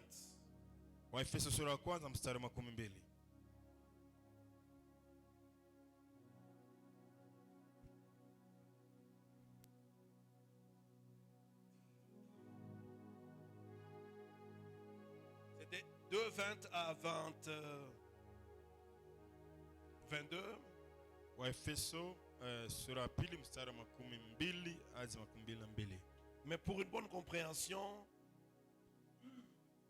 Waefeso sura ya kwanza mstari wa 12. C'était 2:20 à 22. Waefeso sura ya pili mstari wa 12 hadi 22. Mais pour une bonne compréhension,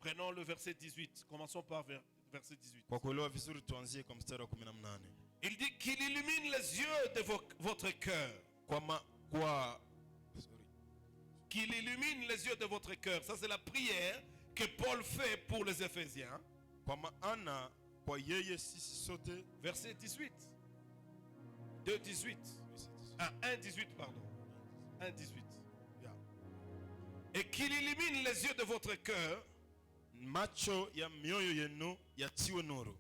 prenons le verset 18. Commençons par verset 18. Kwa kuelewa vizuri tuanzie kwa mstari wa 18. Il dit qu'il illumine les yeux de votre cœur. Qu'il illumine les yeux de votre cœur. Ça c'est la prière que Paul fait pour les Éphésiens. Kwa maana kwa yeye sisi sote. Verset 18. 2:18. Ah, 1:18 pardon. 1:18. Yeah. Et qu'il illumine les yeux de votre cœur. Macho ya mioyo yenu yatiwe nuru.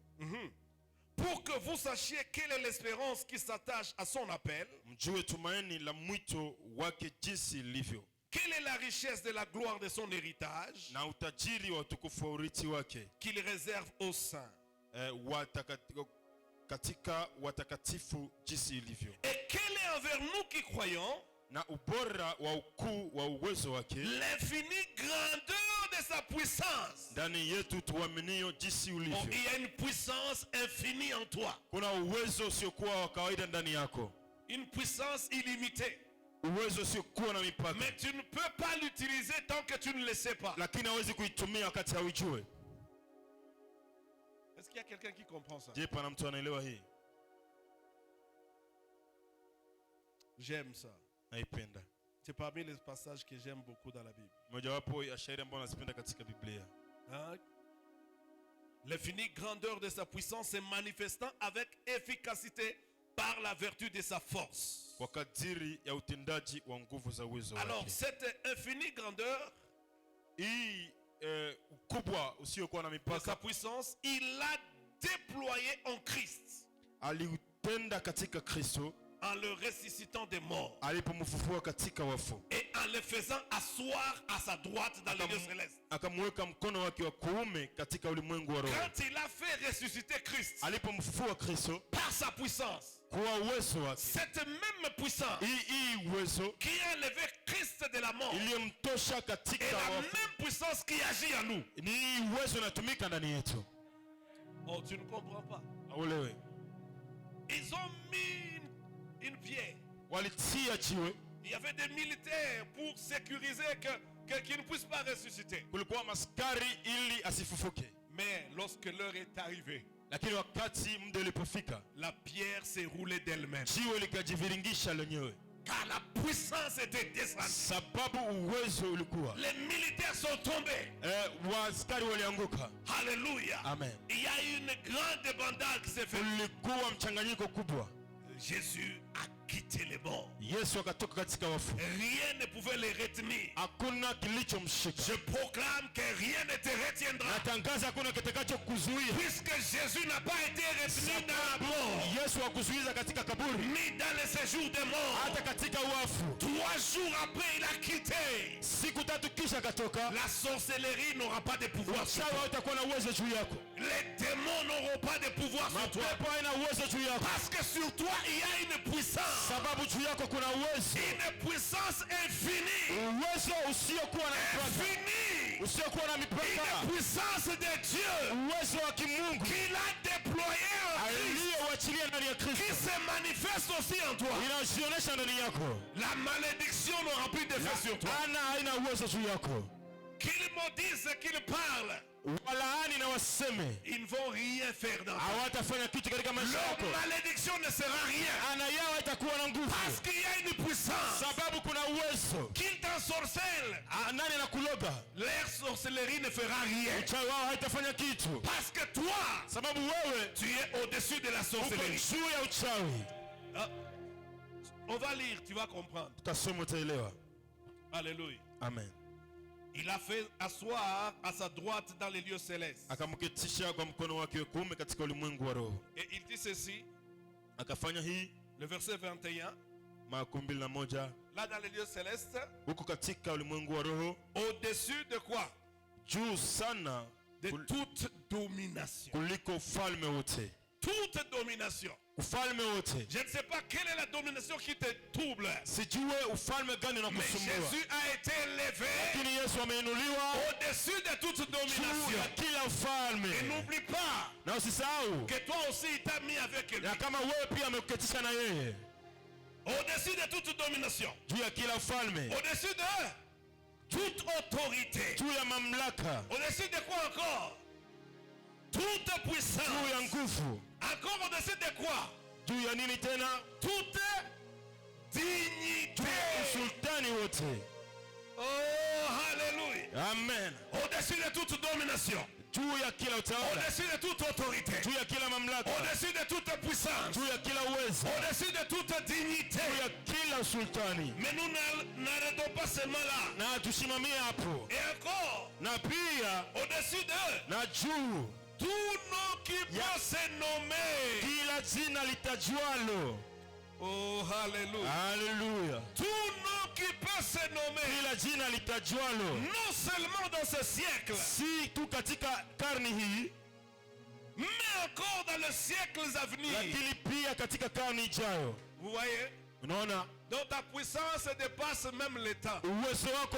Pour que vous sachiez quelle est l'espérance qui s'attache à son appel. Mjue tumaini la mwito wake jinsi lilivyo. Quelle est la richesse de la gloire de son héritage. Na utajiri wa utukufu wa urithi wake. Qu'il réserve aux saints. Katika watakatifu jinsi ilivyo. Et quelle est envers nous qui croyons. Na ubora wa ukuu wa uwezo wake. L'infinie grandeur de sa puissance. Ndani yetu tuaminio jinsi ulivyo. Il y a une puissance infinie en toi. Kuna uwezo usiokuwa wa kawaida ndani yako. Une puissance illimitée. Uwezo usiokuwa na mipaka. Mais tu ne peux pas l'utiliser tant que tu ne le sais pas. Lakini hauwezi kuitumia wakati haujui. Est-ce qu'il y a quelqu'un qui comprend ça? Je, pana mtu anaelewa hii? J'aime ça. Naipenda. C'est parmi les passages que j'aime beaucoup dans la Bible. Mojawapo ya shairi ambayo nazipenda katika Biblia. Hein? L'infinie grandeur de sa puissance se manifestant avec efficacité par la vertu de sa force. Kwa kadiri ya utendaji wa nguvu za uwezo wake. Alors cette infinie grandeur, hii ukubwa usiokuwa na de mipaka, sa puissance, il l'a déployé en Christ. aliutenda katika Kristo. En le ressuscitant des morts. Alipomfufua katika wafu. Et en le faisant asseoir à sa droite dans les lieux célestes. Akamweka mkono wake wa kuume katika ulimwengu wa roho. Quand il a fait ressusciter Christ. Alipomfufua Kristo. Par sa puissance. Kwa uwezo wake. Cette même puissance. Hii uwezo. Qui a levé Christ de la mort. Iliyomtosha katika wafu. Et la wafu. même puissance qui agit en nous. Ni uwezo unatumika ndani yetu. Oh, tu ne comprends pas. Aulewe. Ils ont mis une pierre. Walitia jiwe. Il y avait des militaires pour sécuriser qu'il ne puisse pas ressusciter. Kulikuwa maskari ili asifufuke. Mais lorsque l'heure est arrivée, lakini wakati muda ulipofika, la pierre s'est roulée d'elle-même. Jiwe likajiviringisha lenyewe. Car la puissance était descendue. Sababu uwezo ulikuwa. Les militaires sont tombés. Waaskari walianguka. Alléluia. Amen. Il y a une grande débandade qui s'est faite. Kulikuwa mchanganyiko kubwa. Jésus a quitté les morts. Yesu akatoka katika wafu. Rien ne pouvait les retenir. Hakuna kilichomshika. Je proclame que rien ne te retiendra. Natangaza hakuna kitakachokuzuia. Puisque Jésus n'a pas été retenu dans la mort. Yesu hakuzuiza katika kaburi. Ni dans le séjour des morts. Hata katika wafu. 3 jours après il a quitté. Siku tatu kisha katoka. La sorcellerie n'aura pas de pouvoir sur toi. Utakuwa na uwezo juu yako. Les démons n'auront pas de pouvoir sur toi. Mapepo haina uwezo juu yako. Parce que sur toi il y a une puissance. Sababu juu yako kuna uwezo. Une puissance infinie. Uwezo usiokuwa na mipaka. Infinie. Usiokuwa na mipaka. Une puissance de Dieu. Uwezo wa kimungu. Qu'il a déployé en Christ. Aliyoachilia ndani ya Kristo. Qui se manifeste aussi en toi. Inajionyesha ndani yako. La malédiction n'aura plus d'effet sur toi. Ana haina uwezo juu yako. Qu'ils maudissent, qu'ils parlent. Walaani na waseme. Ils ne vont rien faire dans hawatafanya kitu katika maisha yako. Leur malédiction ne sera rien. Ana yao itakuwa na nguvu. Parce qu'il y a une puissance. Sababu kuna uwezo. Qu'ils t'ensorcellent. Nani anakuloga? Leur sorcellerie ne fera rien. Uchawi wao haitafanya kitu. Parce que toi, sababu wewe tu es au-dessus de la sorcellerie. Juu ya uchawi. On va lire, tu vas comprendre. Tutasoma utaelewa. Alléluia. Amen. Il a fait asseoir à sa droite dans les lieux célestes. Akamketisha kwa mkono wake wa kuume katika ulimwengu wa roho. Et il dit ceci, Akafanya hii le verset 21, 21 là dans les lieux célestes, huko katika ulimwengu wa roho, au-dessus de quoi? juu sana De toute domination. kuliko ufalme wote. Toute domination. Ufalme wote. Je ne sais pas quelle est la domination qui te trouble. Sijue ufalme gani Mais unakusumbua. Jésus a été élevé Lakini Yesu ameinuliwa au-dessus de toute juu domination. ya kila ufalme. Et n'oublie pas Na usisahau que toi aussi il t'a mis avec lui. ya kama wewe pia amekuketisha na yeye Au-dessus de toute domination. juu ya kila ufalme, Au-dessus de toute autorité. juu ya mamlaka, Au-dessus de quoi encore? Toute juu puissance. ya nguvu, Encore au-dessus de quoi? juu ya nini tena? Toute dignité. Usultani wote. Oh, alléluia. Amen. Au-dessus de toute domination. Juu ya kila utawala, Au-dessus de toute autorité. juu ya kila mamlaka, Au-dessus de toute puissance. juu ya kila uwezo, Au-dessus de toute dignité. juu ya kila usultani. Mais nous n'arrêtons pas seulement là. Na tusimamie hapo, Et encore, na pia au-dessus d'eux, na juu tout nom qui peut se nommer. kila jina litajwalo. Oh, alléluia. Haleluya. Tout nom qui peut se nommer. Kila jina litajwalo, Non seulement dans ce siècle, si tu katika karni hii, mais encore dans les siècles à venir. lakini pia katika karni ijayo. Vous voyez? Unaona, Donc ta puissance dépasse même le temps. uwezo wako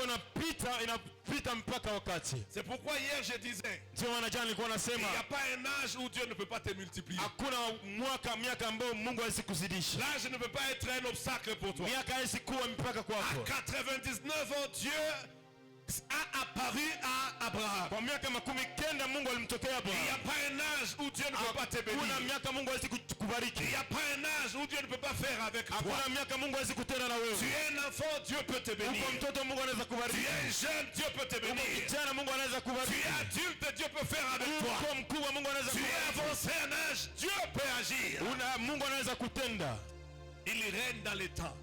inapita mpaka wakati. C'est pourquoi hier je disais, Ndio maana jana nilikuwa il n'y nasema a pas un âge où Dieu ne peut pas te multiplier. hakuna miaka ambayo Mungu hawezi kuzidisha. L'âge ne peut pas être un obstacle pour toi. Miaka hawezi kuwa mpaka À kwako. 99 ans, Dieu a apparu à Abraham. Kwa miaka 90 Mungu alimtokea Il n'y a Abraham. pas un âge où Dieu ne peut pas te Hakuna bénir. miaka Mungu hawezi kukubariki. Il n'y a pas un âge où Dieu ne peut pas faire avec toi. Hakuna miaka Mungu hawezi kutenda na Tu wewe. es un enfant, Dieu peut te bénir. Uko mtoto Mungu anaweza Tu kubariki. es jeune, Dieu peut te Uko bénir. kijana Mungu anaweza Tu kubariki. es adulte, Dieu peut faire avec toi. Uko mkubwa Mungu anaweza Tu es kubariki. avancé en âge, Dieu peut agir. Mungu anaweza kutenda. Il règne dans les temps.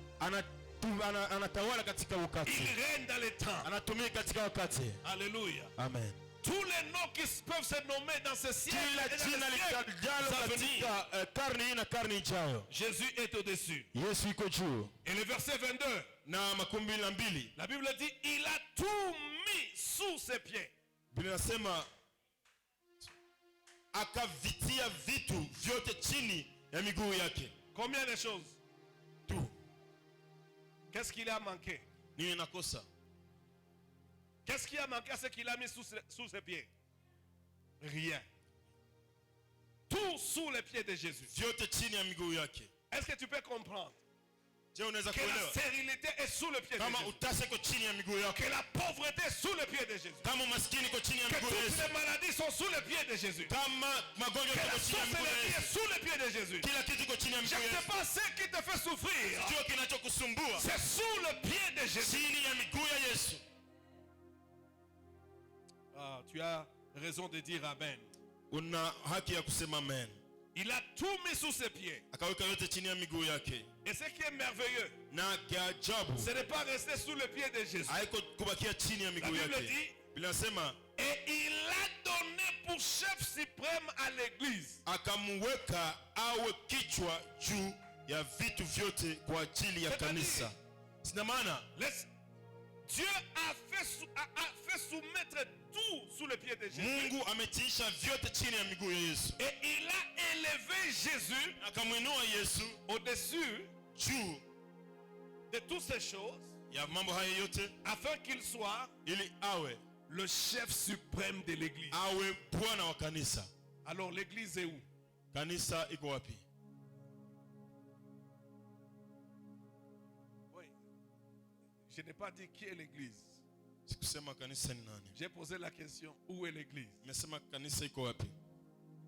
Anatawala katika Il wakati. règne dans les temps. Anatumia katika wakati. Alléluia. Amen. Tous les noms qui peuvent se nommer dans ce siècle Kila et dans jina les siècles litajalo à venir. katika karni hii na karni ijayo. Jésus est au-dessus. Yesu iko juu. Et le verset 22, Na 22 la Bible dit, il a tout mis sous ses pieds. Biblia inasema akavitia vitu vyote chini ya miguu yake. Combien de choses? Tout. Qu'est-ce qu'il a manqué? Nini nakosa? Qu'est-ce qui a manqué à ce qu'il a mis sous ses pieds? Rien. Tout sous les pieds de Jésus. Vyote chini ya miguu yake. Est-ce que tu peux comprendre Je unaweza que la kuelewa stérilité est sous le pied de kama Jésus? utasa iko chini ya miguu yako, Que la pauvreté est sous le pied de Jésus? kama umaskini iko chini ya Que miguu ya toutes Yesu, les maladies sont sous les pieds de Jésus? kama magonjwa Que la iko chini ya miguu ya sorcellerie est Yesu, sous les pieds de Jésus? kila kitu iko chini ya Je miguu ne ya sais Yesu. pas ce qui te fait souffrir. Sio kinachokusumbua, C'est sous le pied de Jésus. chini ya miguu ya Yesu. Ah, tu as raison de dire Amen. Una haki ya kusema amen. Il a tout mis sous ses pieds. Akaweka yote chini ya miguu yake, Et ce qui est merveilleux, na kiajabu ce n'est pas rester sous le pied de Jésus. haiko kubakia chini ya La miguu Bible yake. dit, Biblia inasema et il a donné pour chef suprême à l'église. akamweka awe kichwa juu ya vitu vyote kwa ajili ya kanisa. Sina maana Dieu a fait soumettre tout sous le pied de Jésus. Mungu ametiisha vyote chini ya miguu ya Yesu. Et il a élevé Jésus Akamwinua Yesu au-dessus juu de toutes ces choses, ya mambo haya yote afin qu'il soit ili awe le chef suprême de l'église. awe bwana wa kanisa. Alors l'église est où? Kanisa iko wapi? Oui. Je n'ai pas dit qui est l'église. Sikusema kanisa ni nani. J'ai posé la question, où est l'église? Nimesema kanisa iko wapi?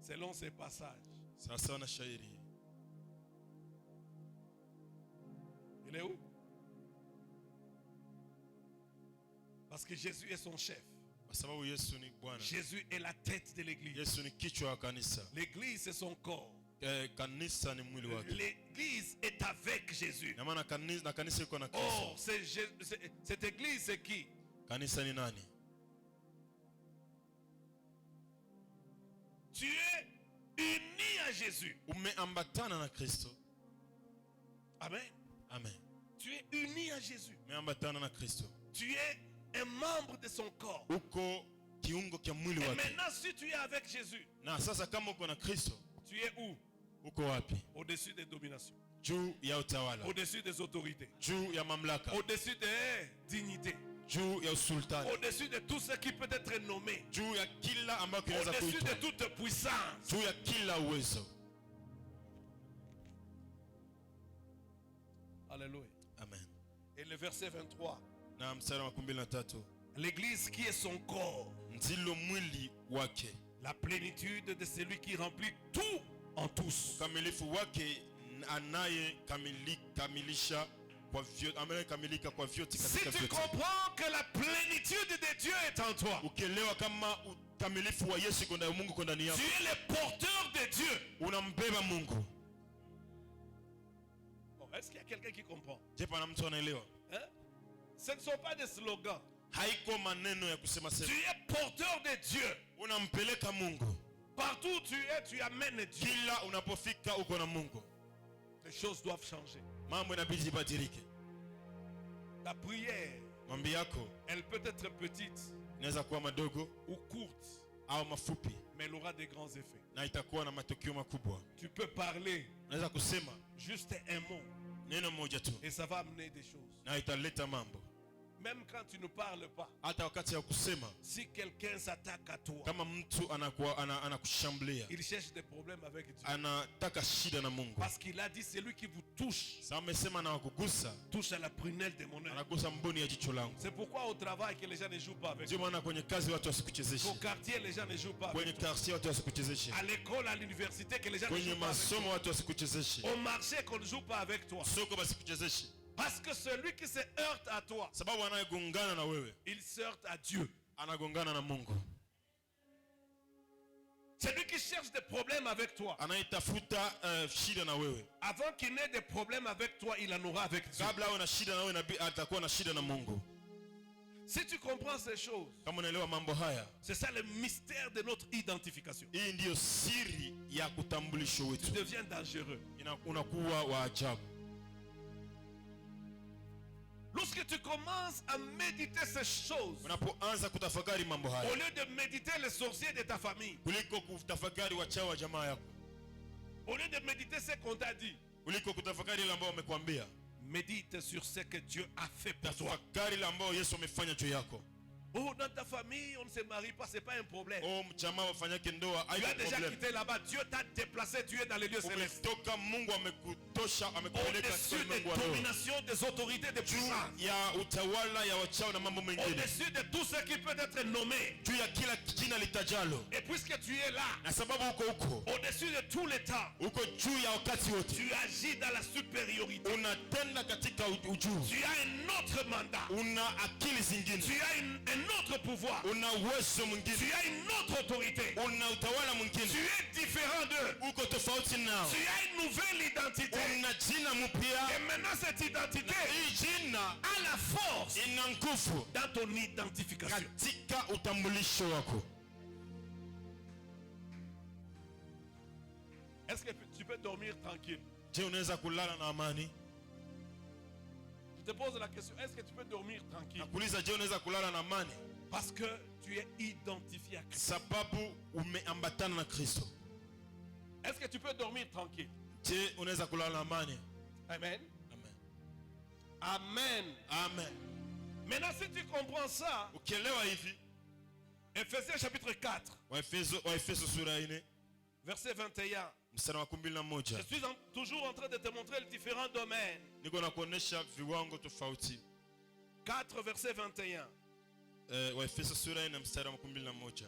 Selon ces passages. Sawasawa na shairi. Il est où? Parce que Jésus est son chef. Kwa sababu Yesu ni Bwana. Jésus est la tête de l'église. Yesu ni kichwa wa kanisa. L'église c'est son corps. Kanisa ni mwili wake. L'église est avec Jésus. Na maana kanisa iko na Oh, Kristo. cette église, c'est qui? Kanisa ni nani? Tu es uni à Jésus. Umeambatana na Kristo. Amen. Amen. Tu es uni à Jésus. Umeambatana na Kristo. Tu es un membre de son corps. Uko kiungo kia mwili Et wake. maintenant, si tu es avec Jésus, Na sasa kama uko na Kristo, tu es où? uko wapi? Au-dessus des dominations, Juu ya utawala, au-dessus des autorités, juu ya mamlaka, au-dessus des dignités, juu ya usultani, au-dessus de tout ce qui peut être nommé, juu ya kila ambacho kinaweza au-dessus de kuitwa, toute puissance. juu ya kila uwezo. Alléluia. Amen. Et le verset 23. Na mstari wa 13, L'église qui est son corps, ndilo mwili wake, la plénitude de celui qui remplit tout en tous. ukamilifu wake anayekamilisha kwa vyote, anayekamilika kwa vyote Si katika tu vyote. comprends que la plénitude de Dieu est en toi, Ukielewa kama ukamilifu wa Yesu iko ndani, Mungu iko ndani tu yako, es le porteur de Dieu. unambeba Mungu. Bon, est-ce qu'il y a quelqu'un qui comprend? Je, pana mtu anaelewa? Hein? Ce ne sont pas des slogans. Haiko maneno ya kusema Tu sema. es porteur de Dieu. Unampeleka Mungu. Partout où tu es, tu amènes Dieu. Kila unapofika uko na Mungu. Les choses doivent changer. Mambo inabidi ibadilike. Ta prière, Mambo yako elle peut être petite inaweza kuwa madogo ou courte, au mafupi, mais elle aura des grands effets. na itakuwa na matokeo makubwa. Tu peux parler Unaweza kusema juste un mot neno moja tu et ça va amener des choses. na italeta mambo. Même quand tu ne parles pas, Hata wakati ya kusema, si quelqu'un s'attaque à toi, kama mtu anakushambulia, il cherche des problèmes avec Dieu. anataka shida na Mungu. Parce qu'il a dit, c'est lui qui vous touche, Sasa amesema na wakugusa, touche à la prunelle de mon œil. anagusa mboni ya jicho langu. C'est pourquoi au travail que les gens ne jouent pas avec Ndio toi. maana kwenye kazi watu wasikuchezeshe. Au quartier, les gens ne jouent pas avec Kwenye toi. quartier watu wasikuchezeshe. À l'école, à l'université, que les gens ne Kwenye jouent pas avec masomo watu wasikuchezeshe. toi. Au marché, qu'on ne joue pas avec toi. Soko basikuchezeshe. Parce que celui qui se heurte à toi, Sababu anayegongana na wewe il se heurte à Dieu. anagongana na Mungu. Celui qui cherche des problèmes avec toi, Anayetafuta shida na wewe, avant qu'il n'ait des problèmes avec toi, il en aura avec Dieu. kabla awe na shida na wewe atakuwa na shida na Mungu. Si tu comprends ces choses, Kama unaelewa mambo haya, c'est ça le mystère de notre identification. hii ndiyo siri ya kutambulisho Tu wetu. deviens dangereux. Unakuwa wa ajabu. Lorsque tu commences à méditer ces choses, Unapoanza kutafakari mambo au haya, lieu de méditer les sorciers de ta famille, kuliko kutafakari wachawi wa jamaa yako, au lieu de méditer ce qu'on t'a dit, kuliko kutafakari ile ambao wamekwambia, médite sur ce que Dieu a fait pour toi. tafakari ile ambao Yesu amefanya juu yako. Oh, dans ta famille, on ne se marie pas, c'est pas un problème. Oh, mchama wafanyake ndoa, Tu as haiko déjà problem. quitté là-bas. Dieu t'a déplacé, tu es dans les lieux célestes. Umetoka, Mungu amekutosha, amekupeleka katika Au-dessus des ulimwengu wa roho. dominations, des autorités, des Juu puissances. ya utawala ya wachawi na mambo mengine, Au-dessus de tout ce qui peut être nommé. juu ya kila jina litajalo. Et puisque tu es là, Na sababu uko huko, au-dessus de tous les temps, uko juu ya wakati wote, tu agis dans la supériorité. unatenda katika ujuu, Tu as un autre mandat. una akili zingine, Tu as un autre pouvoir. una uwezo mwingine, Tu as une autre autorité. una utawala Tu mwingine, es différent d'eux. uko tofauti nao, Tu as une nouvelle identité. una jina mpya. Et maintenant, cette identité Hii jina a la force ina nguvu dans ton identification. katika utambulisho wako. Est-ce que tu peux dormir tranquille? Je, unaweza kulala na amani? Je te pose la question, est-ce que tu peux dormir tranquille? Nakuuliza, je, unaweza kulala na amani? Parce que tu es identifié à Christ. Sababu umeambatana na Kristo. Est-ce que tu peux dormir tranquille? Je, unaweza kulala na amani? Amen. Amen. Amen. Amen. Maintenant, si tu comprends ça, Ukielewa hivi, Ephésiens chapitre 4, Waefeso sura 4 verset 21. mstari wa 11. Je suis toujours en train de te montrer les différents domaines. Niko na kuonesha viwango tofauti. 4, verset 21. Waefeso sura 4 mstari wa 11.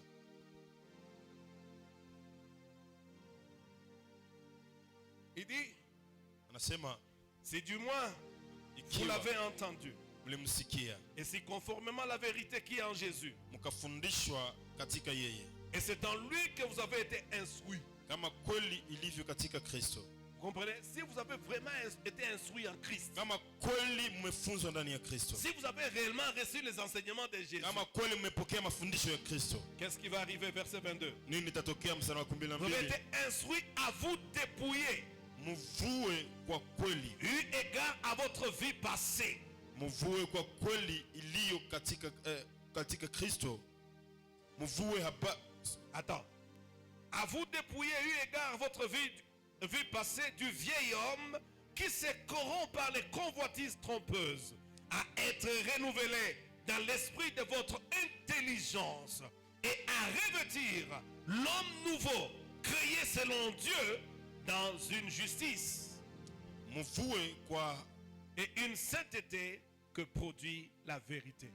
Il dit, Anasema, si du moins vous ikiwa l'avez entendu, mlimsikia et si conformément à la vérité qui est en Jésus, mkafundishwa katika yeye, et c'est en lui que vous avez été instruits. kama kweli ilivyo katika Kristo. Vous comprenez? Si vous avez vraiment été instruit en Christ, Kama kweli mmefunzwa ndani ya Kristo. si vous avez réellement reçu les enseignements de Jésus, Kama kweli mmepokea mafundisho ya Kristo. qu'est-ce qui va arriver? Verset 22. Nini itatokea mstari wa Vous avez 12? été instruit à vous dépouiller, Mvue kwa kweli. eu égard à votre vie passée. Mvue kwa kweli iliyo katika Kristo. Mvue haba. Attends. À vous dépouiller, eu égard à votre vie passée, du vieil homme qui se corrompt par les convoitises trompeuses, à être renouvelé dans l'esprit de votre intelligence et à revêtir l'homme nouveau, créé selon Dieu dans une justice Mvue kwa et une sainteté que produit la vérité.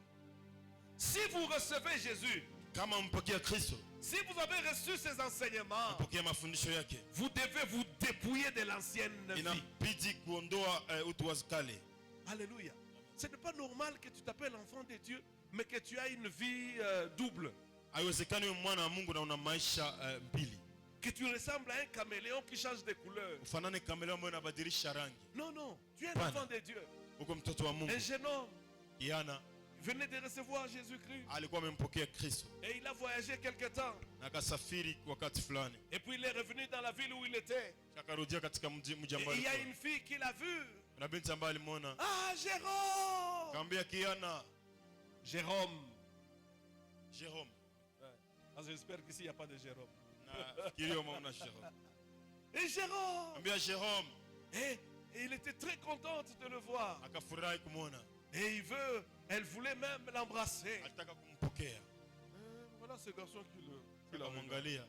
Si vous recevez Jésus, kama mpokea Kristo, si vous avez reçu ces enseignements, mpokea mafundisho yake, vous devez vous dépouiller de l'ancienne vie. inabidi kuondoa utu wa kale. Alléluia. Ce n'est pas normal que tu t'appelles enfant de Dieu, mais que tu as une vie double. Haiwezekani wewe mwana wa Mungu na una maisha mbili. Que tu ressembles à un caméléon qui change de couleur. Ufanane kamera ambayo inabadilisha rangi. Non, non. Tu es un Pana. enfant de Dieu. Uko mtoto wa Mungu. Un jeune homme Kijana venait de recevoir Jésus-Christ. alikuwa amempokea Kristo Et il a voyagé quelque temps. na akasafiri wakati fulani, Et puis il est revenu dans la ville où il était. akarudia katika mji Et ambao il y a alikuwa. une fille qui l'a vu. Na binti ambaye alimwona, Ah, Jérôme! akamwambia kijana Jérôme. Jerome. Ah, j'espère qu'ici il n'y a pas de Jérôme. Na fikiri mwana Jerome. Et Jérôme! Akamwambia Jerome, Et il était très contente de le voir. akafurahi kumwona, Et elle voulait même l'embrasser. alitaka kumpokea. Voilà ce garçon qui l'a regardé. Akamwangalia,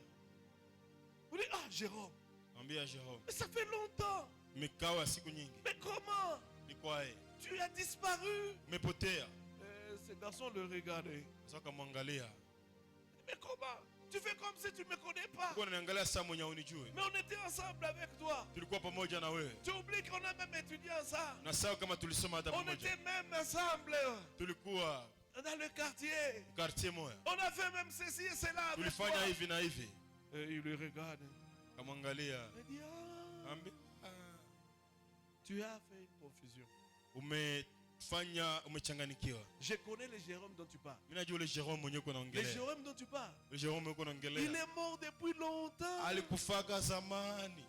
Vous dites, ah Jérôme, akamwambia Jerome, mais ça fait longtemps. mikawa siku nyingi, Mais comment? ni kwae, Tu as disparu. umepotea. Et ce garçon le regardait. Sasa akamwangalia, Mais comment? Tu fais comme si tu ne me connais pas. uko unaniangalia saa mwenye unijue, Mais on était ensemble avec toi. tulikuwa pamoja na wewe, Tu oublies qu'on a même étudié ensemble. na sawa kama tulisoma hata On pamoja, était même ensemble tulikuwa dans le quartier. quartier moja, On a fait même ceci et cela avec toi. tulifanya hivi na hivi. Et il le regarde. Akamwangalia, Il dit, ah, akamwambia, tu as fait une confusion. umechanganikiwa. Je connais le Jérôme dont tu parles. Mimi najua ule Jerome mwenye uko Le naongelea. Jérôme dont tu parles. Ule Jerome uko Il naongelea est mort depuis longtemps. alikufaka zamani.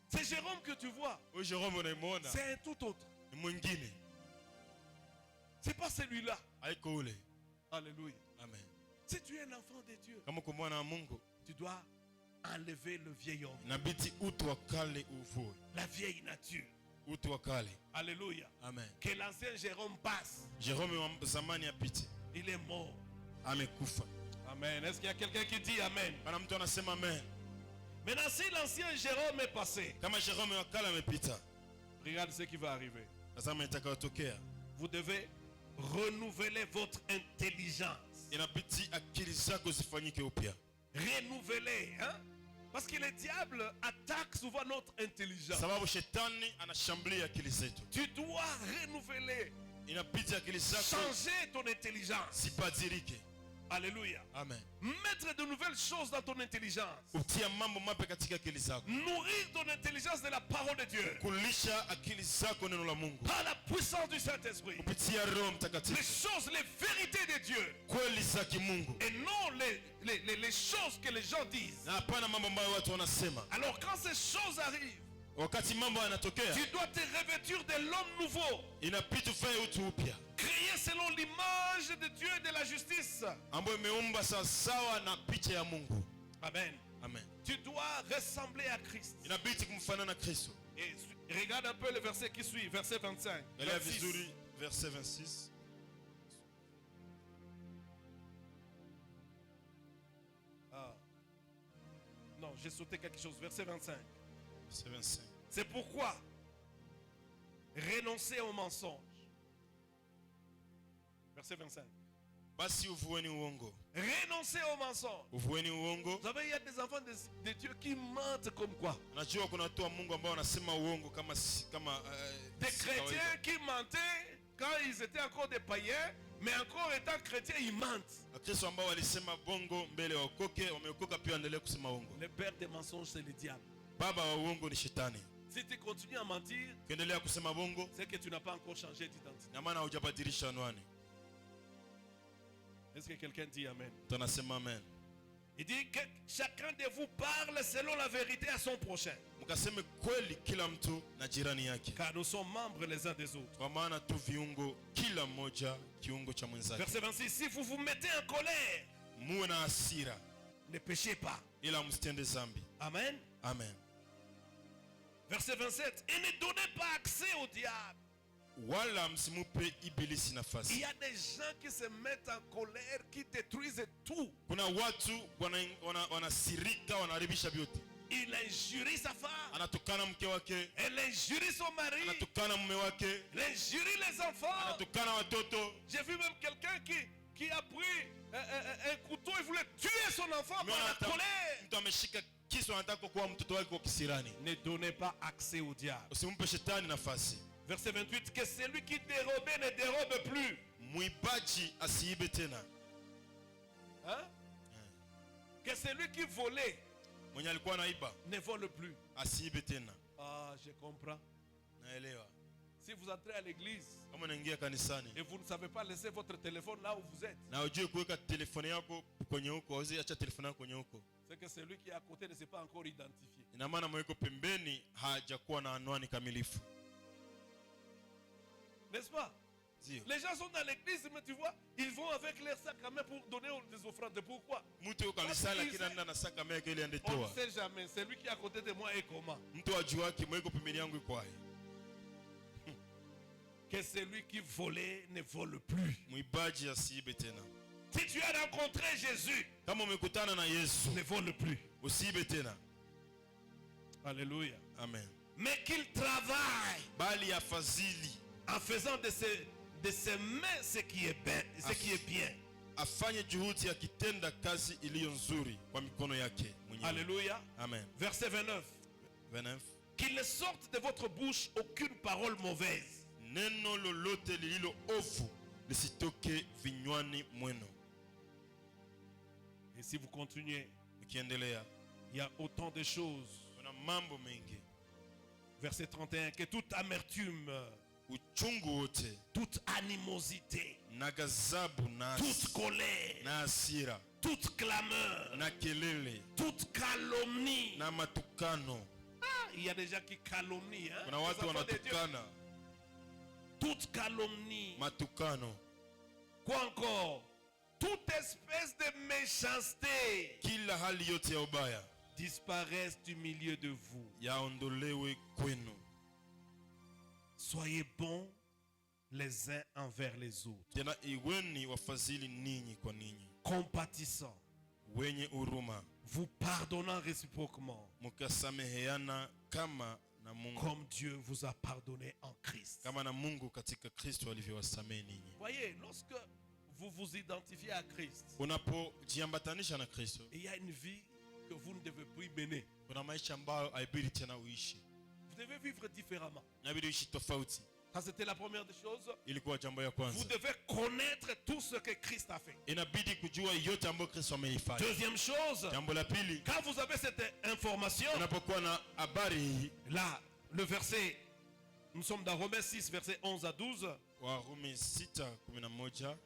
C'est Jérôme que tu vois. Ule Jerome unaimuona C'est un tout autre. ni mwingine, C'est pas celui-là. haiko ule. Alléluia. Amen. Si tu es un enfant de Dieu, Kama uko mwana wa Mungu, tu dois enlever le vieil homme, inabidi utu wa kale uvue, la vieille nature. utu wa kale. Alléluia. Amen. Que l'ancien Jérôme passe. Jerome wa zamani apite, Il est mort. amekufa. Amen. Est-ce qu'il y a quelqu'un qui dit Amen? Kana mtu anasema amen. Maintenant, si l'ancien Jérôme est passé, Kama Jerome wa kale amepita, regarde ce qui va arriver. tazama itakayotokea. Vous devez renouveler votre intelligence. Inabidi akili zako zifanyike upya. Renouveler, hein? Parce que le diable attaque souvent notre intelligence. Sababu shetani anashambulia akili zetu. Tu dois renouveler, Inabidi akili zako changer ton intelligence. zibadilike. Alléluia. Amen. Mettre de nouvelles choses dans ton intelligence. Utia mambo mapya katika akili zako. Nourrir ton intelligence de la parole de Dieu. Kulisha akili zako neno la Mungu. Par la puissance du Saint-Esprit. Kupitia Roho Les Mtakatifu. choses, les vérités de Dieu. Kweli za kimungu. Et non les choses que les gens disent. Na hapana mambo ambayo watu wanasema. Alors quand ces choses arrivent, Wakati mambo yanatokea, tu dois te revêtir de l'homme nouveau. inabidi ufanye utu upya. Créé selon l'image de Dieu et de la justice. Ambayo imeumba sawasawa na picha ya Mungu. Amen. Amen. Tu dois ressembler à Christ. Inabidi kumfanana Kristo. Et regarde un peu le verset qui suit, verset 25. Angalia 26. vizuri verset 26. Ah. Non, j'ai sauté quelque chose. Verset 25. Verset 25. C'est pourquoi renoncer au mensonge. Verset 25. Basi uvueni uongo. Renoncer au mensonge. Uvueni uongo. Vous savez, il y a des enfants de Dieu qui mentent comme quoi? Najua kuna watu wa Mungu ambao wanasema uongo kama Des chrétiens qui mentaient quand ils étaient encore des païens, mais encore étant chrétiens, ils mentent. Wakristo ambao walisema bongo mbele waokoke, wameokoka pia waendelee kusema uongo. Le père des mensonges, c'est le diable. Baba wa uongo ni shetani. Si tu continues à mentir, ukiendelea kusema bongo, c'est que tu n'as pas encore changé d'identité. na maana hujabadilisha anwani. Est-ce que quelqu'un dit amen? Tunasema amen. Il dit que chacun de vous parle selon la vérité à son prochain. Mkaseme kweli kila mtu na jirani yake, Car nous sommes membres les uns des autres. kwa maana tu viungo, kila mmoja kiungo cha mwenzake. Verset 26. Si vous vous mettez en colère, Muwe na hasira, ne péchez pas. ila msitende zambi. Amen. Amen. Verset 27. Et ne donnez pas accès au diable. Wala msimupe ibilisi Il nafasi. y a des gens qui se mettent en colère, qui détruisent tout. Kuna watu wanasirika, wanaharibisha vyote. Il injurie sa femme. Anatukana mke wake, Elle injurie son mari. anatukana mume wake, Elle injurie les enfants. anatukana watoto. J'ai vu même quelqu'un qui a pris un couteau et voulait tuer son enfant par la colère. Mtu ameshika kisu anataka kuua mtoto wake kwa kisirani. Ne donnez pas accès au diable. Usimpe shetani nafasi. Verset 28. Que celui qui dérobait ne dérobe plus. Mwibaji asiibe tena. Hein? Que celui qui volait Mwenye alikuwa anaiba ne vole plus. asiibe tena. Ah, je comprends. Naelewa. Si vous entrez à l'église Kama unaingia kanisani et vous ne savez pas laisser votre téléphone là où vous êtes, na ujue kuweka telefoni yako kwenye huko, acha telefoni yako kwenye huko, c'est que celui qui est à côté ne s'est pas encore identifié. ina maana mweko pembeni hajakuwa na anwani kamilifu. N'est-ce pas? Zio. Les gens sont dans l'église, mais tu vois, ils vont avec leur sac à main pour donner des offrandes. Pourquoi? Mtu yuko kanisani lakini anaenda na saka meke ile On ne andetoa. sait jamais. Celui qui est à côté de moi est comment? Mtu ajuaki mweko pembeni yangu iko hai. Que celui qui volait ne vole plus. Mwibaji asiibe tena. Si tu as rencontré Jésus, Kama umekutana na Yesu, ne vole plus. usiibe tena. Alléluia. Amen. Mais qu'il travaille Bali afadhili en faisant de ses mains ce qui est bien. Ce qui est bien. afanye juhudi akitenda kazi iliyo nzuri kwa mikono yake mwenyewe. Alléluia. Amen. Verset 29. 29. Qu'il ne sorte de votre bouche aucune parole mauvaise. Neno lolote lililo ovu lisitoke vinywani mwenu. Et si vous continuez, Ukiendelea, il y a autant de choses. kuna mambo mengi. Verset 31. Que toute amertume, Uchungu wote toute animosité, na ghadhabu toute colère, na hasira toute clameur, na kelele toute calomnie. na matukano. Ah, il y a des gens qui calomnient. Hein? Kuna Les watu enfants de Dieu. wanatukana, Toute calomnie. matukano, Quoi encore? Toute espèce de méchanceté kila hali yote ya ubaya disparaisse du milieu de vous. yaondolewe kwenu. Soyez bons les uns envers les autres, Tena iweni wafadhili ninyi kwa ninyi, compatissants, wenye huruma, vous pardonnant réciproquement, mkasameheana kama na Mungu, comme Dieu vous a pardonné en Christ. kama na Mungu katika Kristo alivyowasamehe ninyi. Voyez, lorsque vous vous identifiez à Christ, Unapojiambatanisha na Kristo, il y a une vie que vous ne devez plus mener. kuna maisha ambayo haibidi tena uishi, Vous devez vivre différemment. inabidi uishi tofauti. Ça, c'était la première des choses. Ilikuwa jambo ya Vous kwanza. devez connaître tout ce que Christ a fait. Inabidi kujua yote ambayo Kristo ameifanya. Deuxième chose, Jambo la pili, quand vous avez cette information, unapokuwa na habari hii, là, le verset, nous sommes dans Romains 6, verset 11 à 12. Warumi 6:11,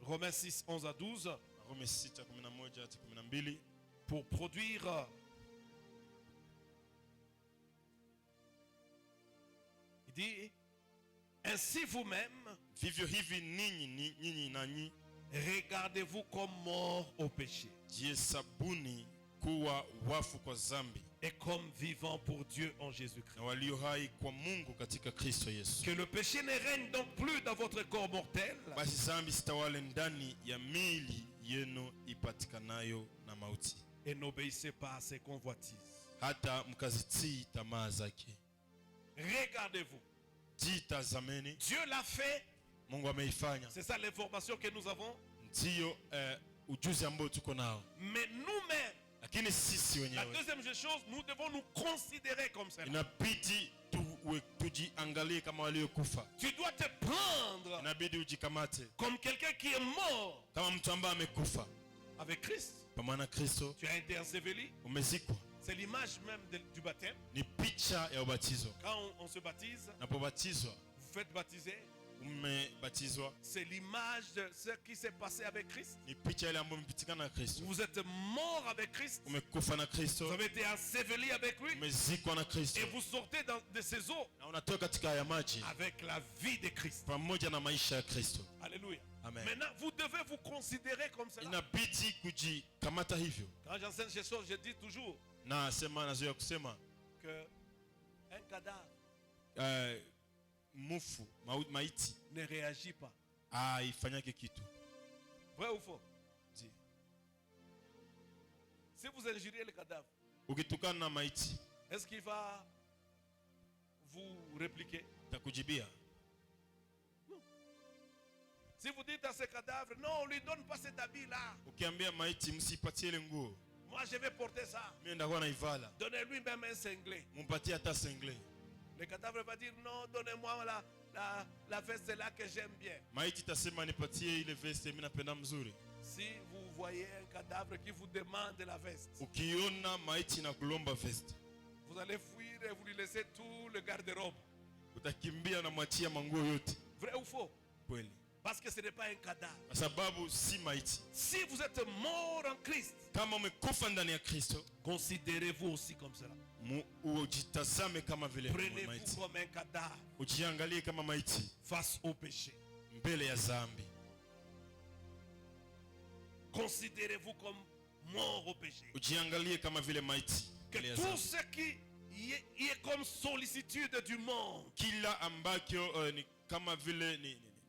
Romains 6, 11 à 12. Warumi 6:11 hadi 12. Pour produire il dit, ainsi vous-même, Vivyo hivi ninyi nanyi regardez-vous comme morts au péché jihesabuni kuwa wafu kwa dhambi et comme vivants pour Dieu en Jésus-Christ. na walio hai kwa Mungu katika Kristo Yesu. Que le péché ne règne donc plus dans votre corps mortel, Basi dhambi sitawale ndani ya miili yenu ipatikanayo na mauti, et n'obéissez pas à ses convoitises. hata mkazitii tamaa zake. Regardez-vous. Jitazameni, Dieu l'a fait. Mungu ameifanya. C'est ça l'information que nous avons. Ndiyo ujuzi ambao tuko nao, Mais nous-mêmes, lakini sisi la wenyewe deuxième chose, nous devons nous considérer comme cela. inabidi tujiangalie kama waliokufa. Tu dois te prendre Inabidi ujikamate comme quelqu'un qui est mort kama mtu ambaye amekufa avec Christ. pamoja na Kristo, Tu as été enseveli. umezikwa. C'est l'image même du baptême. Ni picha ya ubatizo. Quand on se baptise, Unapobatizwa, vous faites baptiser. umebatizwa, C'est l'image de ce qui s'est passé avec Christ. ni picha ile ambayo imepitikana na Kristo. Vous êtes mort avec Christ. Umekufa na Vous Kristo, avez été enseveli avec lui. umezikwa na Kristo, Et vous sortez de ces eaux na unatoka katika haya maji avec la vie de Christ. pamoja na maisha ya Kristo. Alléluia. Amen. Maintenant, vous devez vous considérer comme cela. Inabidi kujikamata hivyo. Quand j'enseigne ces choses, je dis toujours Na sema nazoea kusema que un cadavre mufu maiti ne réagit pas. haifanyake kitu. Vrai ou faux? Ndi. Si vous injuriez le cadavre, Ukitukana na maiti est-ce qu'il va vous répliquer? takujibia. Si vous dites à ce cadavre, non, on ne lui donne pas cet habit-là. Ukiambia maiti msipatie ile nguo, Moi, je vais porter ça. mimi ndakuwa naivala, Donnez-lui même un cinglet. mumpatie hata sengle. Le cadavre va dire, non, donnez-moi la veste là que j'aime bien. Maiti tasema nipatie ile veste mimi napenda mzuri. Si vous voyez un cadavre qui vous demande la veste, Ukiona maiti na kulomba veste, vous allez fuir et vous lui laissez tout le garde-robe. utakimbia na mwachia manguo yote. Vrai ou faux? Kweli, Parce que ce n'est pas un cadavre. kwa sababu si maiti. Si vous êtes mort en Christ, Kama umekufa ndani ya Kristo, considérez-vous aussi comme cela. ujitazame kama vile Prenez-vous maiti, comme un cadavre ujiangalie kama maiti face au péché. mbele ya dhambi. Considérez-vous comme mort au péché. Ujiangalie kama vile maiti Que mbele ya tout dhambi. ce qui y est comme sollicitude du monde Kila ambacho ni kama vile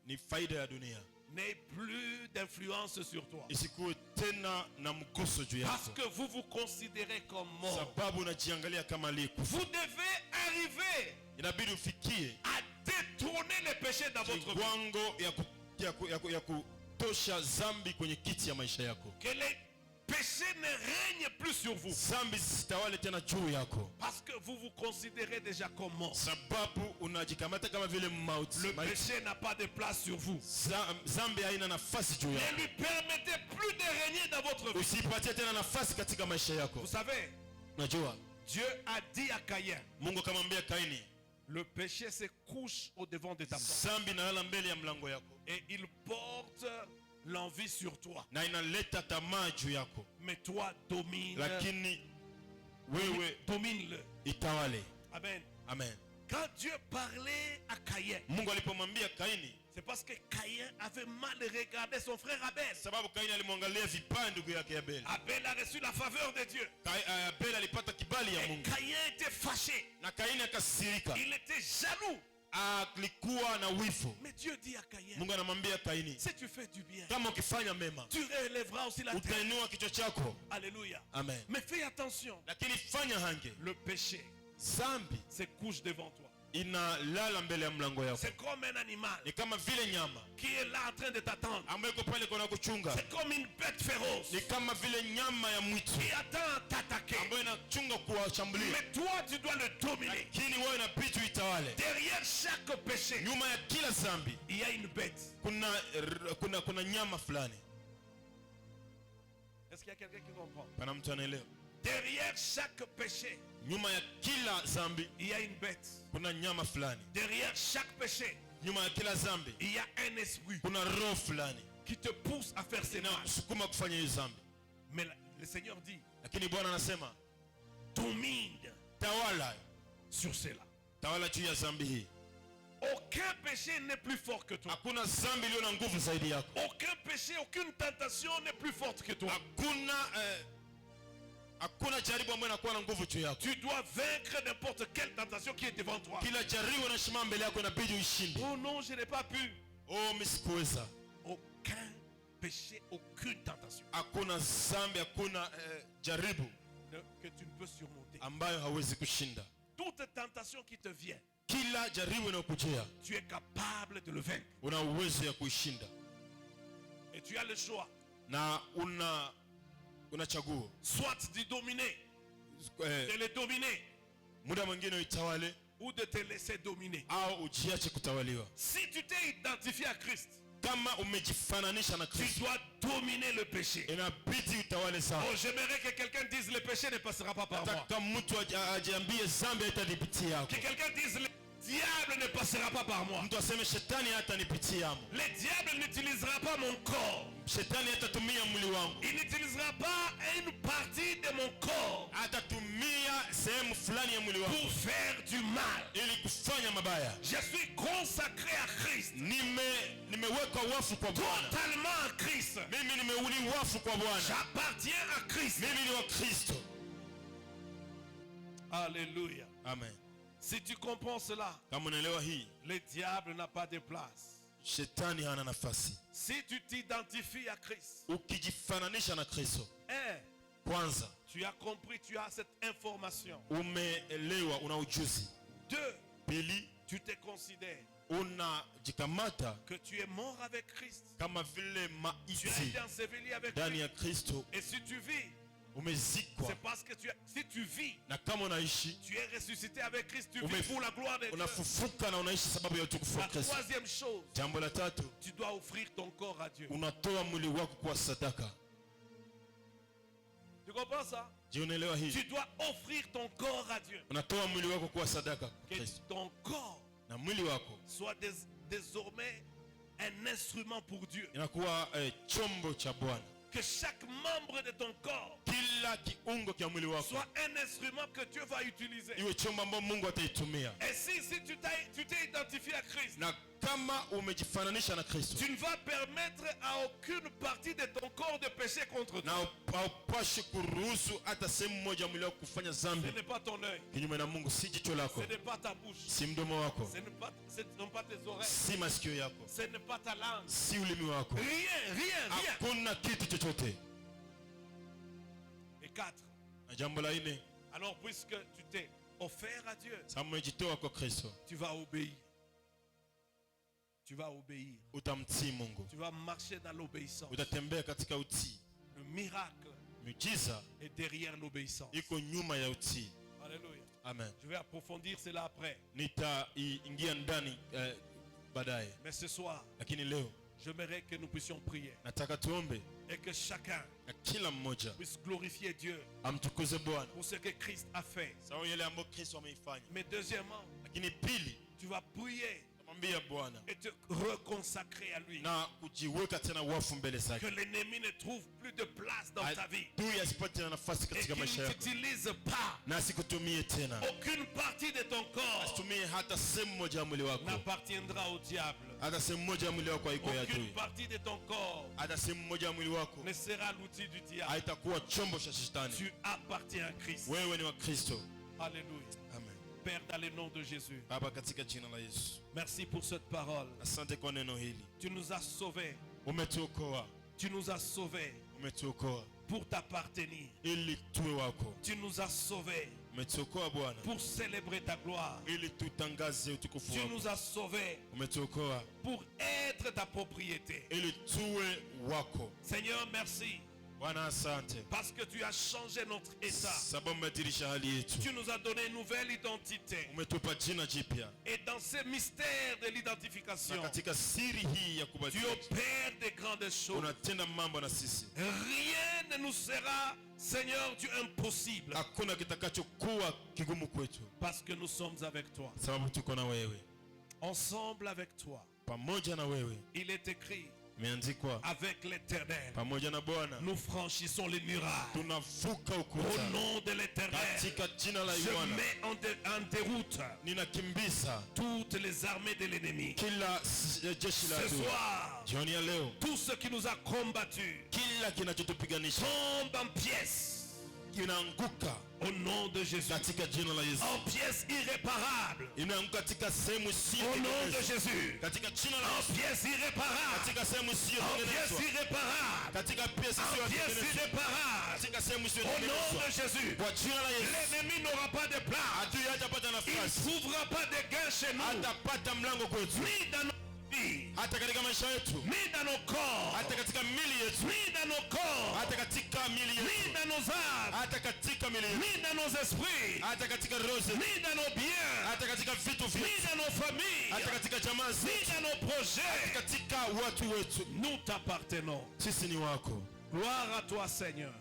ni faida ya dunia n'ait plus d'influence sur toi. isikuwe tena na mguso juu Parce yako, que vous vous considérez comme mort. sababu unajiangalia kama aliyekufa. Vous devez arriver Inabidi ufikie à détrôner les péchés dans votre vie. kiwango ya kutosha dhambi kwenye kiti ya maisha yako, Que les péchés ne règnent plus sur vous. dhambi zisitawale tena juu yako, Parce que vous vous considérez déjà comme mort. sababu unajikamata kama vile mauti. Le péché n'a pas de place sur vous. Dhambi haina nafasi juu Ne yako, lui permettez plus de régner dans votre vie. usipatie tena nafasi katika maisha yako. Vous savez, Unajua Dieu a dit à Caïn, Mungu akamwambia Kaini, le péché se couche au devant de ta porte dhambi inalala mbele ya mlango yako et il porte l'envie sur toi. na inaleta tamaa juu yako, Mais toi, domine. lakini wewe Domine-le. itawale. Amen. Amen. Quand Dieu parlait à Caïn, Mungu alipomwambia Kaini, c'est parce que Caïn avait mal regardé son frère Abel. sababu Kaini alimwangalia vibaya ndugu yake Abel. Abel a reçu la faveur de Dieu. Abel alipata kibali ya Et Mungu Caïn était fâché. na Kaini akasirika, Il était jaloux. alikuwa na wivu. Mais Dieu dit à Caïn, Mungu anamwambia Kaini, si tu fais du bien, kama ukifanya mema tu relèveras aussi la tête. utainua kichwa chako. Alléluia. Amen. Mais fais attention. Lakini fanya hange, Le péché dhambi se couche devant toi. inalala mbele ya mlango yako, C'est comme un animal ni kama vile nyama qui est là en train de t'attendre. ambayo iko pale kuna kuchunga, C'est comme une bête féroce ni kama vile nyama ya mwitu qui attend à t'attaquer. ambayo inachunga kuwashambulia, Mais toi, tu dois le dominer. lakini wewe inabidi uitawale. Derrière chaque péché, Nyuma ya kila dhambi il y a une bête. kuna nyama fulani. Est-ce qu'il y a quelqu'un qui comprend? Pana mtu anaelewa? Derrière chaque péché, Nyuma ya kila dhambi il y a une bête. kuna nyama fulani. Derrière chaque péché, Nyuma ya kila dhambi il y a un esprit kuna roho fulani qui te pousse à faire ces mal. inakusukuma kufanya hiyo dhambi, Mais le Seigneur dit, lakini Bwana anasema domine tawala, sur cela. tawala juu ya dhambi hii. Aucun péché n'est plus fort que toi. Hakuna dhambi iliyo na nguvu zaidi yako. Aucun péché, aucune tentation n'est plus forte que toi. Hakuna jaribu ambayo inakuwa na nguvu juu yako. Tu dois vaincre n'importe quelle tentation qui est devant toi. Kila jaribu unasimama mbele yako inabidi uishinde. Oh non, je n'ai pas pu. Oh, mimi sikuweza. Aucun péché, aucune tentation Hakuna dhambi, hakuna jaribu que tu ne peux surmonter. ambayo hawezi kushinda. Toute tentation qui te vient, Kila jaribu inayokujia tu es capable de le vaincre. una uwezo ya kuishinda, Et tu as le choix, na una chaguo. soit d'y dominer, de le dominer, Muda mwingine uitawale ou de te laisser dominer. au ujiache kutawaliwa. Si tu t'es identifié à Christ, kama umejifananisha na tu Kristo dois dominer le péché. inabidi utawale sana. Oh, j'aimerais que quelqu'un dise le péché ne passera pas par moi. Nataka mtu ajiambie zambi haitanipitia yako. Que quelqu'un dise le diable ne passera pas par moi. Mtu aseme shetani hatanipitia yamo. Le diable n'utilisera pas mon corps. Shetani hatatumia mwili wangu. Il n'utilisera pas une partie de mon corps Hatatumia sehemu fulani ya mwili wangu pour faire du mal. ili kufanya mabaya. Je suis consacré à Christ. Nimewekwa wafu kwa Bwana. Totalement à Christ. Mimi nimeuli wafu kwa Bwana. J'appartiens à Christ. Mimi ni wa Kristo. Alléluia. Amen. Si tu comprends cela, Kama unaelewa hii, le diable n'a pas de place. shetani hana nafasi. Si tu t'identifies à Christ, Ukijifananisha na Kristo, kwanza tu as compris, tu as cette information. umeelewa, una ujuzi. 2, Pili, tu te considères unajikamata que tu es mort avec Christ. kama vile Tu as maiti été enseveli avec ndani lui. ya Kristo, Et si tu vis, umezikwa. c'est parce que si tu vis, Na kama unaishi, tu es ressuscité avec Christ, tu Ume- vis pour la gloire de Dieu. unafufuka na unaishi sababu ya utukufu wa La Kristo. troisième chose, Jambo la tatu, tu dois offrir ton corps à Dieu. unatoa mwili wako kwa sadaka. Tu comprends ça? Je, unaelewa hii? Tu dois offrir ton corps à Dieu. Unatoa mwili wako kwa sadaka kwa Que Kristo. ton corps Na mwili wako soit désormais un instrument pour Dieu. inakuwa chombo cha Bwana. Que chaque membre de ton corps Kila kiungo cha mwili wako soit un instrument que Dieu va utiliser. iwe chombo ambacho Mungu ataitumia. Et si tu t'es identifié à Christ, Na kama umejifananisha na Kristo, tu ne vas permettre à aucune partie de ton corps de pécher contre na toi. haupashi kuruhusu hata sehemu moja ya mwili wako kufanya Ce dhambi n'est pas ton œil, kinyume na Mungu. Si jicho lako, ce n'est pas ta bouche, si mdomo wako, ce ne sont pas tes oreilles, si masikio yako, ce n'est pas ta langue. si ulimi wako. Rien. Hakuna kitu chochote. Et 4. Na jambo la nne, Alors puisque tu t'es offert à Dieu, sababu umejitoa kwa Kristo, tu vas obéir. Tu vas obéir. utamtii Mungu, Tu vas marcher dans l'obéissance. utatembea katika utii. Le miracle Miujiza est derrière l'obéissance. iko nyuma ya utii. Alléluia. Amen. Je vais approfondir cela après. Nitaingia ndani baadaye, Mais ce soir, lakini leo j'aimerais que nous puissions prier nataka tuombe et que chacun na kila mmoja puisse glorifier Dieu amtukuze Bwana pour ce que Christ a fait. sababu yale ambayo Kristo ameifanya. Mais deuxièmement, Lakini pili, tu vas prier tamwambia Bwana et te reconsacrer à lui. na kujiweka tena wafu mbele Que zake, l'ennemi ne trouve plus de place dans ta vie. adui asipate tena nafasi Et katika qu'il maisha ne yako, t'utilise pas. na asikutumie tena, Aucune partie de ton corps asitumie hata sehemu moja ya mwili wako, n'appartiendra au diable. hata sehemu moja ya mwili wako haiko ya Aucune adui, partie de ton corps hata sehemu moja ya mwili wako ne sera l'outil du diable. haitakuwa chombo cha shetani. Tu appartiens à Christ. Wewe ni wa Kristo. Alléluia. Amen. Père, dans le nom de Jésus, Baba, katika jina la Yesu, merci pour cette parole. asante kwa neno hili. Tu nous as sauvés. Umetuokoa, Tu nous as sauvés umetuokoa pour t'appartenir. ili tuwe wako. Tu nous as sauvés Umetuokoa Bwana pour célébrer ta gloire. ili tutangaze utukufu Tu wako. nous as sauvés Umetuokoa pour être ta propriété. ili tuwe wako. Seigneur, merci Bwana, asante parce que tu as changé notre état. sababu umebadilisha hali yetu, Tu nous as donné une nouvelle identité. umetupa jina jipya, Et dans ce mystère de na l'identification, katika siri hii ya tu kubadilika opères de grandes choses. unatenda mambo na sisi. Rien ne nous sera, Seigneur, du impossible. Hakuna kitakachokuwa kigumu kwetu Parce que nous sommes avec toi. sababu tuko na wewe. Ensemble avec toi. Pamoja na wewe, Il est écrit, imeandikwa, avec l'Éternel, pamoja na Bwana nous franchissons les murailles. tunavuka Au ukuta. nom de l'Éternel, Katika jina la je Bwana mets en déroute ninakimbiza toutes les armées de l'ennemi. kila jeshi la Ce adui. soir, Jioni ya leo, tout ce qui nous a combattus kila kinachotupiganisha tombe en pièces. inaanguka Au nom de Jésus. katika jina la Yesu, En pièces irréparables. inaanguka katika sehemu Au nom de isiyotengenezwa, Jésus. katika jina la En Yesu, pièces irréparables. katika sehemu En pièces isiyotengenezwa, irréparables. katika pesa En pièces isiyotengenezwa, irréparables. katika sehemu Au nom isiyotengenezwa, de Jésus. kwa jina la Yesu. L'ennemi n'aura pas de place. Adui hatapata Il ne nafasi, trouvera pas de gain chez nous. hatapata mlango kwetu, Ni dans nos vies, hata katika maisha yetu, ni dans nos corps, hata katika mili yetu, ni dans nos corps, hata katika mili ni yetu, dans nos âmes, hata katika mili yetu, ni dans nos esprits, hata katika roho zetu, ni dans nos biens, hata katika vitu ni vyetu, dans nos familles, hata katika jamaa ni zetu, dans nos projets. katika watu wetu. Nous t'appartenons. Sisi ni wako. Gloire à toi, Seigneur.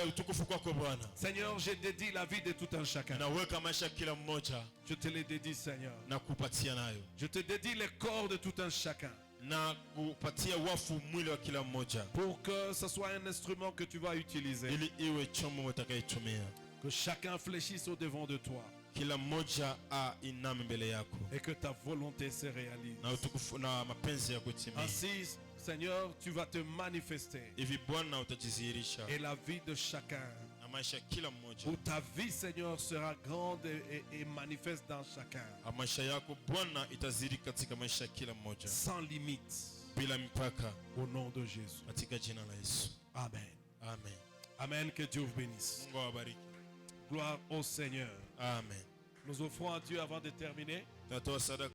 Utukufu kwako Bwana. Seigneur, je dédie la vie de tout un chacun. Naweka maisha kila mmoja Je te les dédie, Seigneur. na kupatia nayo, Je te dédie les corps de tout un chacun. na kupatia wafu mwili wa kila mmoja, Pour que ce soit un instrument que tu vas utiliser. ili iwe chombo utakayetumia. Que chacun fléchisse au devant de toi. Kila mmoja iname mbele yako, Et que ta volonté se réalise. na utukufu na mapenzi ya kutimia. Ainsi, Seigneur, tu vas te manifester. Hivi Bwana utajidhihirisha Et la vie de chacun. na maisha ya kila mmoja. Où ta vie, Seigneur, sera grande et manifeste dans chacun. Maisha yako Bwana itazidi katika maisha ya kila mmoja Sans limite. bila mipaka, Au nom de Jésus. katika jina la Yesu. Amen. Amen. Amen. Que Dieu vous bénisse. Mungu awabariki. Gloire au Seigneur. Amen. Nous offrons à Dieu avant de terminer. Tunatoa sadaka.